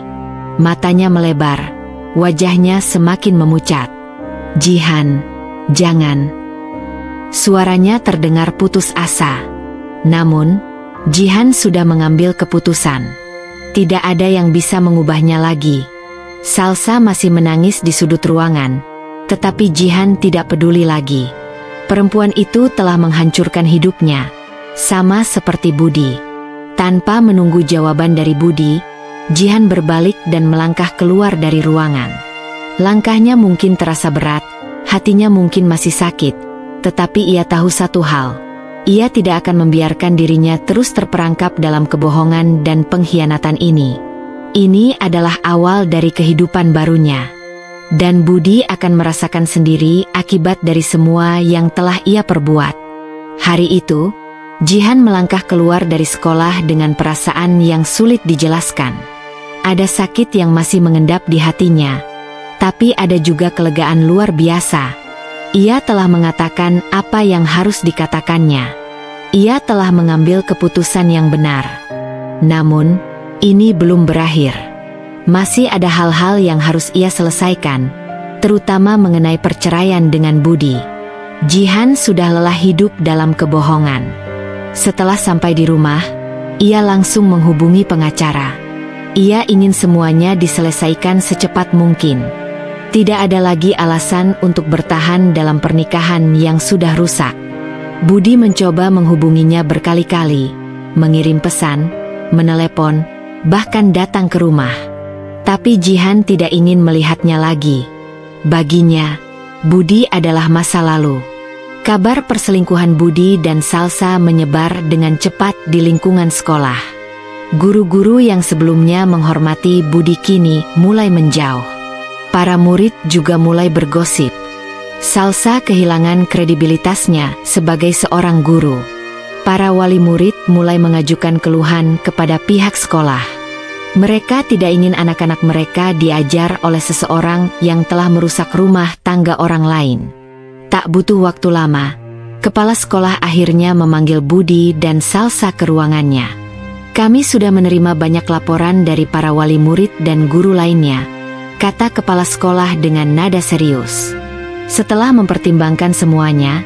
Matanya melebar, wajahnya semakin memucat. Jihan, jangan. Suaranya terdengar putus asa. Namun, Jihan sudah mengambil keputusan. Tidak ada yang bisa mengubahnya lagi. Salsa masih menangis di sudut ruangan, tetapi Jihan tidak peduli lagi. Perempuan itu telah menghancurkan hidupnya, sama seperti Budi. Tanpa menunggu jawaban dari Budi, Jihan berbalik dan melangkah keluar dari ruangan. Langkahnya mungkin terasa berat, hatinya mungkin masih sakit, tetapi ia tahu satu hal. Ia tidak akan membiarkan dirinya terus terperangkap dalam kebohongan dan pengkhianatan ini. Ini adalah awal dari kehidupan barunya. Dan Budi akan merasakan sendiri akibat dari semua yang telah ia perbuat. Hari itu, Jihan melangkah keluar dari sekolah dengan perasaan yang sulit dijelaskan. Ada sakit yang masih mengendap di hatinya, tapi ada juga kelegaan luar biasa. Ia telah mengatakan apa yang harus dikatakannya. Ia telah mengambil keputusan yang benar. Namun, ini belum berakhir. Masih ada hal-hal yang harus ia selesaikan, terutama mengenai perceraian dengan Budi. Jihan sudah lelah hidup dalam kebohongan. Setelah sampai di rumah, ia langsung menghubungi pengacara. Ia ingin semuanya diselesaikan secepat mungkin. Tidak ada lagi alasan untuk bertahan dalam pernikahan yang sudah rusak. Budi mencoba menghubunginya berkali-kali, mengirim pesan, menelepon, bahkan datang ke rumah. Tapi Jihan tidak ingin melihatnya lagi. Baginya, Budi adalah masa lalu. Kabar perselingkuhan Budi dan Salsa menyebar dengan cepat di lingkungan sekolah. Guru-guru yang sebelumnya menghormati Budi kini mulai menjauh. Para murid juga mulai bergosip. Salsa kehilangan kredibilitasnya sebagai seorang guru. Para wali murid mulai mengajukan keluhan kepada pihak sekolah. Mereka tidak ingin anak-anak mereka diajar oleh seseorang yang telah merusak rumah tangga orang lain. Tak butuh waktu lama, kepala sekolah akhirnya memanggil Budi dan Salsa ke ruangannya. Kami sudah menerima banyak laporan dari para wali murid dan guru lainnya, kata kepala sekolah dengan nada serius. Setelah mempertimbangkan semuanya,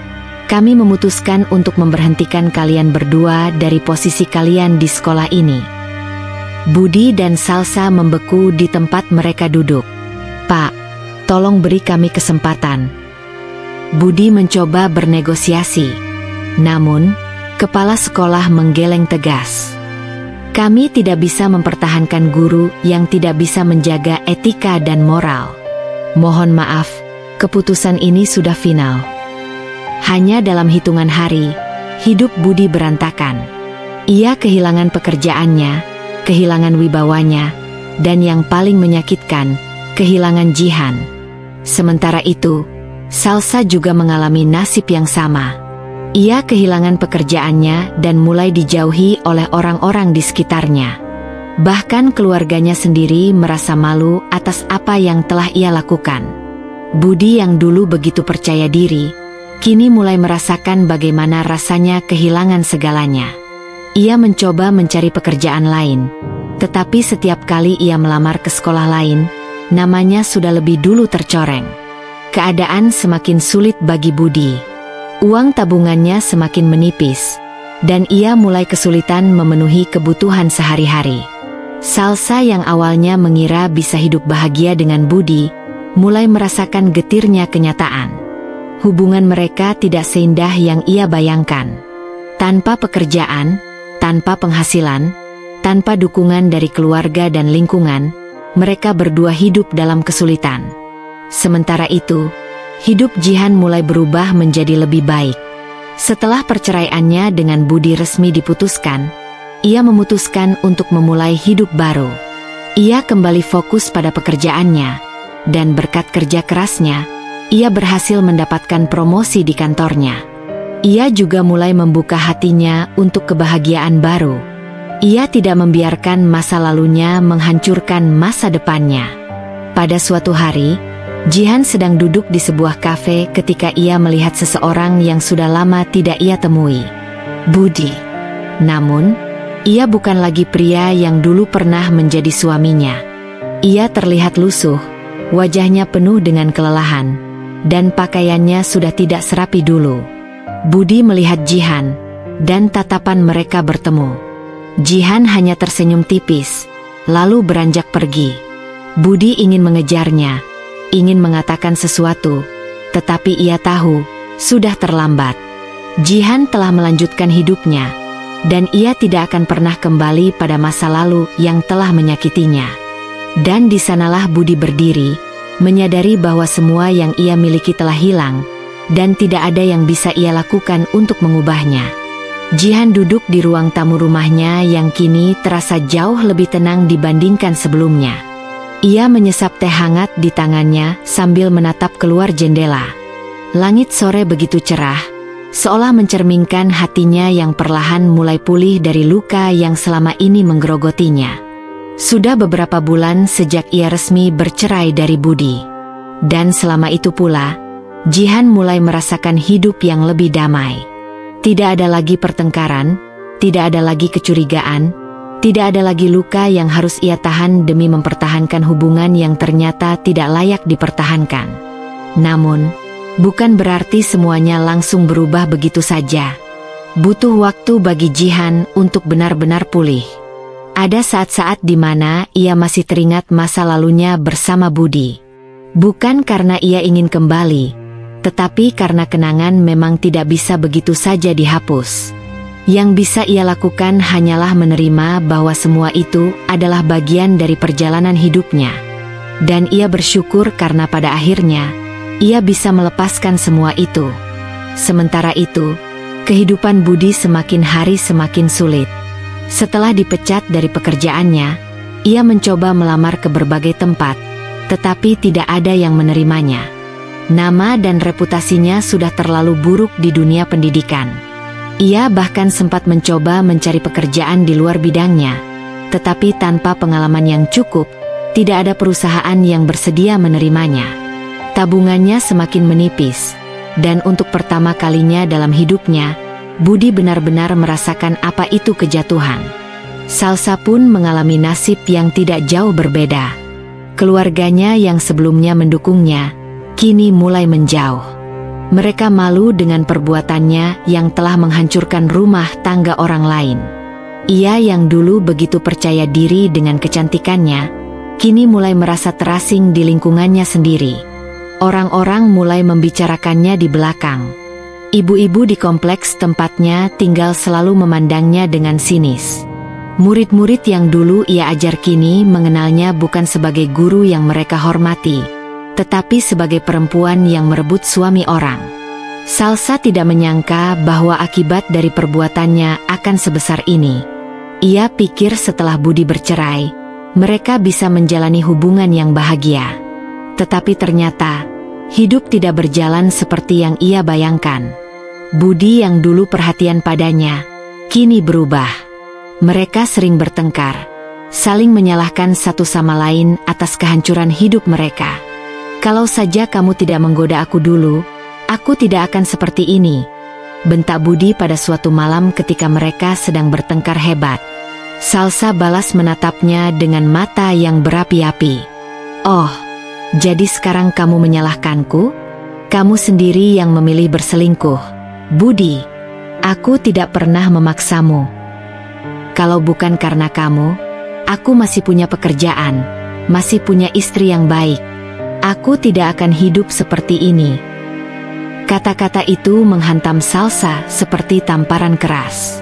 kami memutuskan untuk memberhentikan kalian berdua dari posisi kalian di sekolah ini. Budi dan Salsa membeku di tempat mereka duduk. Pak, tolong beri kami kesempatan. Budi mencoba bernegosiasi. Namun, kepala sekolah menggeleng tegas. Kami tidak bisa mempertahankan guru yang tidak bisa menjaga etika dan moral. Mohon maaf, keputusan ini sudah final. Hanya dalam hitungan hari, hidup Budi berantakan. Ia kehilangan pekerjaannya, kehilangan wibawanya, dan yang paling menyakitkan, kehilangan Jihan. Sementara itu, Salsa juga mengalami nasib yang sama. Ia kehilangan pekerjaannya dan mulai dijauhi oleh orang-orang di sekitarnya. Bahkan keluarganya sendiri merasa malu atas apa yang telah ia lakukan. Budi yang dulu begitu percaya diri, kini mulai merasakan bagaimana rasanya kehilangan segalanya. Ia mencoba mencari pekerjaan lain, tetapi setiap kali ia melamar ke sekolah lain, namanya sudah lebih dulu tercoreng. Keadaan semakin sulit bagi Budi. Uang tabungannya semakin menipis, dan ia mulai kesulitan memenuhi kebutuhan sehari-hari. Salsa yang awalnya mengira bisa hidup bahagia dengan Budi, mulai merasakan getirnya kenyataan. Hubungan mereka tidak seindah yang ia bayangkan. Tanpa pekerjaan, tanpa penghasilan, tanpa dukungan dari keluarga dan lingkungan, mereka berdua hidup dalam kesulitan. Sementara itu, hidup Jihan mulai berubah menjadi lebih baik. Setelah perceraiannya dengan Budi resmi diputuskan, ia memutuskan untuk memulai hidup baru. Ia kembali fokus pada pekerjaannya, dan berkat kerja kerasnya, ia berhasil mendapatkan promosi di kantornya. Ia juga mulai membuka hatinya untuk kebahagiaan baru. Ia tidak membiarkan masa lalunya menghancurkan masa depannya. Pada suatu hari, Jihan sedang duduk di sebuah kafe ketika ia melihat seseorang yang sudah lama tidak ia temui. Budi. Namun, ia bukan lagi pria yang dulu pernah menjadi suaminya. Ia terlihat lusuh, wajahnya penuh dengan kelelahan, dan pakaiannya sudah tidak serapi dulu. Budi melihat Jihan, dan tatapan mereka bertemu. Jihan hanya tersenyum tipis, lalu beranjak pergi. Budi ingin mengejarnya, ingin mengatakan sesuatu, tetapi ia tahu, sudah terlambat. Jihan telah melanjutkan hidupnya, dan ia tidak akan pernah kembali pada masa lalu yang telah menyakitinya. Dan di sanalah Budi berdiri, menyadari bahwa semua yang ia miliki telah hilang, dan tidak ada yang bisa ia lakukan untuk mengubahnya. Jihan duduk di ruang tamu rumahnya yang kini terasa jauh lebih tenang dibandingkan sebelumnya. Ia menyesap teh hangat di tangannya sambil menatap keluar jendela. Langit sore begitu cerah, seolah mencerminkan hatinya yang perlahan mulai pulih dari luka yang selama ini menggerogotinya. Sudah beberapa bulan sejak ia resmi bercerai dari Budi. Dan selama itu pula, Jihan mulai merasakan hidup yang lebih damai. Tidak ada lagi pertengkaran, tidak ada lagi kecurigaan, tidak ada lagi luka yang harus ia tahan demi mempertahankan hubungan yang ternyata tidak layak dipertahankan. Namun, bukan berarti semuanya langsung berubah begitu saja. Butuh waktu bagi Jihan untuk benar-benar pulih. Ada saat-saat di mana ia masih teringat masa lalunya bersama Budi. Bukan karena ia ingin kembali, tetapi karena kenangan memang tidak bisa begitu saja dihapus. Yang bisa ia lakukan hanyalah menerima bahwa semua itu adalah bagian dari perjalanan hidupnya. Dan ia bersyukur karena pada akhirnya, ia bisa melepaskan semua itu. Sementara itu, kehidupan Budi semakin hari semakin sulit. Setelah dipecat dari pekerjaannya, ia mencoba melamar ke berbagai tempat, tetapi tidak ada yang menerimanya. Nama dan reputasinya sudah terlalu buruk di dunia pendidikan. Ia bahkan sempat mencoba mencari pekerjaan di luar bidangnya, tetapi tanpa pengalaman yang cukup, tidak ada perusahaan yang bersedia menerimanya. Tabungannya semakin menipis, dan untuk pertama kalinya dalam hidupnya, Budi benar-benar merasakan apa itu kejatuhan. Salsa pun mengalami nasib yang tidak jauh berbeda. Keluarganya yang sebelumnya mendukungnya, kini mulai menjauh. Mereka malu dengan perbuatannya yang telah menghancurkan rumah tangga orang lain. Ia yang dulu begitu percaya diri dengan kecantikannya, kini mulai merasa terasing di lingkungannya sendiri. Orang-orang mulai membicarakannya di belakang. Ibu-ibu di kompleks tempatnya tinggal selalu memandangnya dengan sinis. Murid-murid yang dulu ia ajar kini mengenalnya bukan sebagai guru yang mereka hormati, tetapi sebagai perempuan yang merebut suami orang. Salsa tidak menyangka bahwa akibat dari perbuatannya akan sebesar ini. Ia pikir setelah Budi bercerai, mereka bisa menjalani hubungan yang bahagia. Tetapi ternyata, hidup tidak berjalan seperti yang ia bayangkan. Budi yang dulu perhatian padanya, kini berubah. Mereka sering bertengkar, saling menyalahkan satu sama lain atas kehancuran hidup mereka. "Kalau saja kamu tidak menggoda aku dulu, aku tidak akan seperti ini," bentak Budi pada suatu malam ketika mereka sedang bertengkar hebat. Salsa balas menatapnya dengan mata yang berapi-api. "Oh, jadi sekarang kamu menyalahkanku? Kamu sendiri yang memilih berselingkuh. Budi, aku tidak pernah memaksamu. Kalau bukan karena kamu, aku masih punya pekerjaan, masih punya istri yang baik. Aku tidak akan hidup seperti ini." Kata-kata itu menghantam Salsa seperti tamparan keras.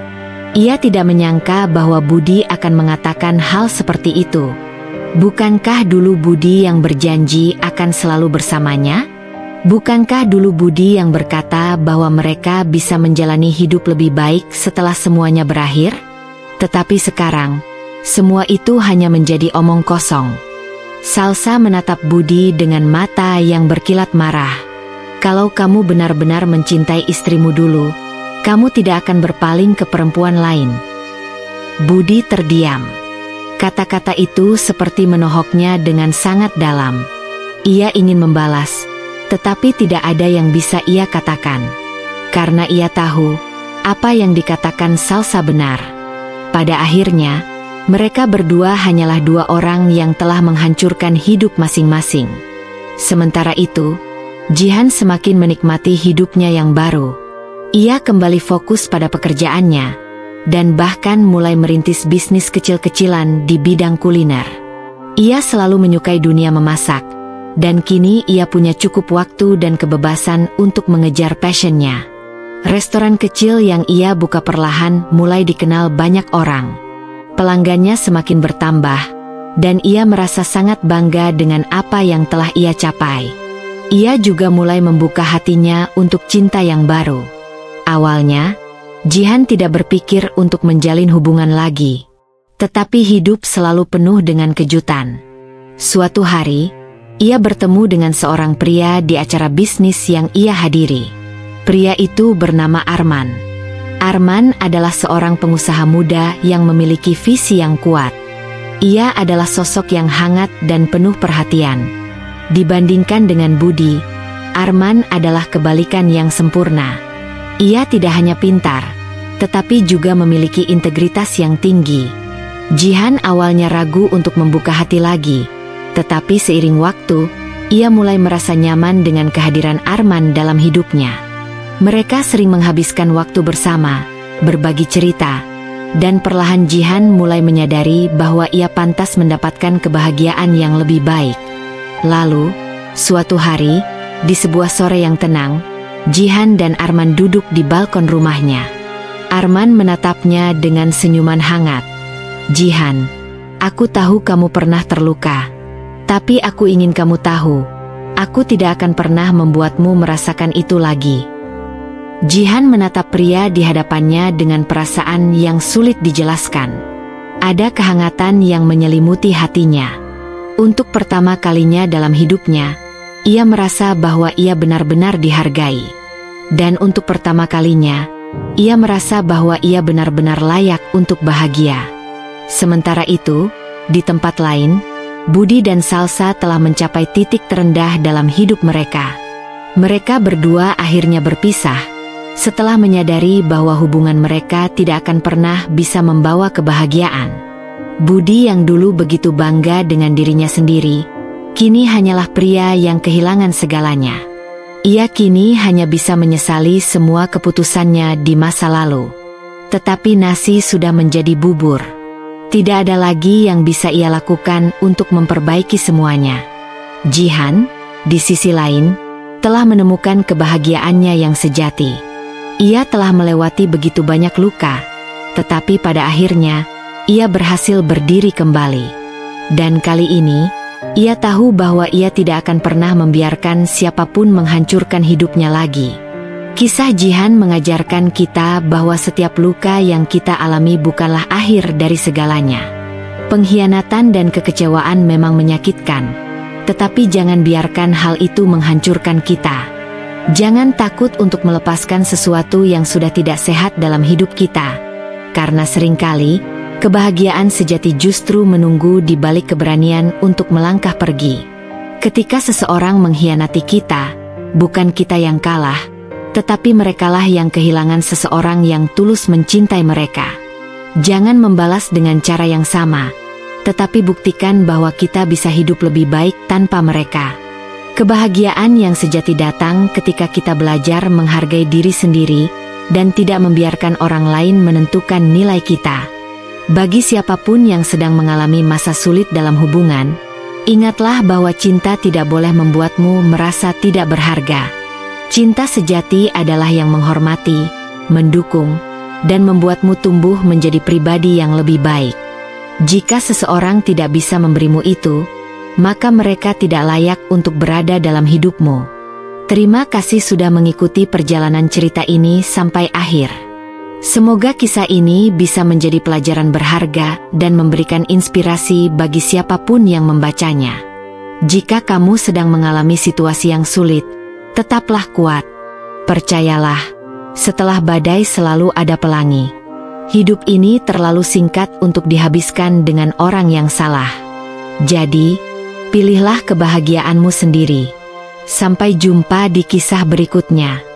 Ia tidak menyangka bahwa Budi akan mengatakan hal seperti itu. Bukankah dulu Budi yang berjanji akan selalu bersamanya? Bukankah dulu Budi yang berkata bahwa mereka bisa menjalani hidup lebih baik setelah semuanya berakhir? Tetapi sekarang, semua itu hanya menjadi omong kosong. Salsa menatap Budi dengan mata yang berkilat marah. "Kalau kamu benar-benar mencintai istrimu dulu, kamu tidak akan berpaling ke perempuan lain." Budi terdiam. Kata-kata itu seperti menohoknya dengan sangat dalam. Ia ingin membalas, tetapi tidak ada yang bisa ia katakan. Karena ia tahu, apa yang dikatakan Salsa benar. Pada akhirnya, mereka berdua hanyalah dua orang yang telah menghancurkan hidup masing-masing. Sementara itu, Jihan semakin menikmati hidupnya yang baru. Ia kembali fokus pada pekerjaannya, dan bahkan mulai merintis bisnis kecil-kecilan di bidang kuliner. Ia selalu menyukai dunia memasak, dan kini ia punya cukup waktu dan kebebasan untuk mengejar passionnya. Restoran kecil yang ia buka perlahan mulai dikenal banyak orang. Pelanggannya semakin bertambah, dan ia merasa sangat bangga dengan apa yang telah ia capai. Ia juga mulai membuka hatinya untuk cinta yang baru. Awalnya, Jihan tidak berpikir untuk menjalin hubungan lagi. Tetapi hidup selalu penuh dengan kejutan. Suatu hari, ia bertemu dengan seorang pria di acara bisnis yang ia hadiri. Pria itu bernama Arman. Arman adalah seorang pengusaha muda yang memiliki visi yang kuat. Ia adalah sosok yang hangat dan penuh perhatian. Dibandingkan dengan Budi, Arman adalah kebalikan yang sempurna. Ia tidak hanya pintar, tetapi juga memiliki integritas yang tinggi. Jihan awalnya ragu untuk membuka hati lagi, tetapi seiring waktu, ia mulai merasa nyaman dengan kehadiran Arman dalam hidupnya. Mereka sering menghabiskan waktu bersama, berbagi cerita, dan perlahan Jihan mulai menyadari bahwa ia pantas mendapatkan kebahagiaan yang lebih baik. Lalu, suatu hari, di sebuah sore yang tenang, Jihan dan Arman duduk di balkon rumahnya. Arman menatapnya dengan senyuman hangat. "Jihan, aku tahu kamu pernah terluka, tapi aku ingin kamu tahu, aku tidak akan pernah membuatmu merasakan itu lagi." Jihan menatap pria di hadapannya dengan perasaan yang sulit dijelaskan. Ada kehangatan yang menyelimuti hatinya. Untuk pertama kalinya dalam hidupnya, ia merasa bahwa ia benar-benar dihargai. Dan untuk pertama kalinya, ia merasa bahwa ia benar-benar layak untuk bahagia. Sementara itu, di tempat lain, Budi dan Salsa telah mencapai titik terendah dalam hidup mereka. Mereka berdua akhirnya berpisah, setelah menyadari bahwa hubungan mereka tidak akan pernah bisa membawa kebahagiaan. Budi yang dulu begitu bangga dengan dirinya sendiri, kini hanyalah pria yang kehilangan segalanya. Ia kini hanya bisa menyesali semua keputusannya di masa lalu. Tetapi nasi sudah menjadi bubur. Tidak ada lagi yang bisa ia lakukan untuk memperbaiki semuanya. Jihan, di sisi lain, telah menemukan kebahagiaannya yang sejati. Ia telah melewati begitu banyak luka, tetapi pada akhirnya, ia berhasil berdiri kembali. Dan kali ini, ia tahu bahwa ia tidak akan pernah membiarkan siapapun menghancurkan hidupnya lagi. Kisah Jihan mengajarkan kita bahwa setiap luka yang kita alami bukanlah akhir dari segalanya. Pengkhianatan dan kekecewaan memang menyakitkan, tetapi jangan biarkan hal itu menghancurkan kita. Jangan takut untuk melepaskan sesuatu yang sudah tidak sehat dalam hidup kita, karena seringkali kebahagiaan sejati justru menunggu di balik keberanian untuk melangkah pergi. Ketika seseorang mengkhianati kita, bukan kita yang kalah, tetapi merekalah yang kehilangan seseorang yang tulus mencintai mereka. Jangan membalas dengan cara yang sama, tetapi buktikan bahwa kita bisa hidup lebih baik tanpa mereka. Kebahagiaan yang sejati datang ketika kita belajar menghargai diri sendiri dan tidak membiarkan orang lain menentukan nilai kita. Bagi siapapun yang sedang mengalami masa sulit dalam hubungan, ingatlah bahwa cinta tidak boleh membuatmu merasa tidak berharga. Cinta sejati adalah yang menghormati, mendukung, dan membuatmu tumbuh menjadi pribadi yang lebih baik. Jika seseorang tidak bisa memberimu itu, maka mereka tidak layak untuk berada dalam hidupmu. Terima kasih sudah mengikuti perjalanan cerita ini sampai akhir. Semoga kisah ini bisa menjadi pelajaran berharga dan memberikan inspirasi bagi siapapun yang membacanya. Jika kamu sedang mengalami situasi yang sulit, tetaplah kuat. Percayalah, setelah badai selalu ada pelangi. Hidup ini terlalu singkat untuk dihabiskan dengan orang yang salah. Jadi, pilihlah kebahagiaanmu sendiri. Sampai jumpa di kisah berikutnya.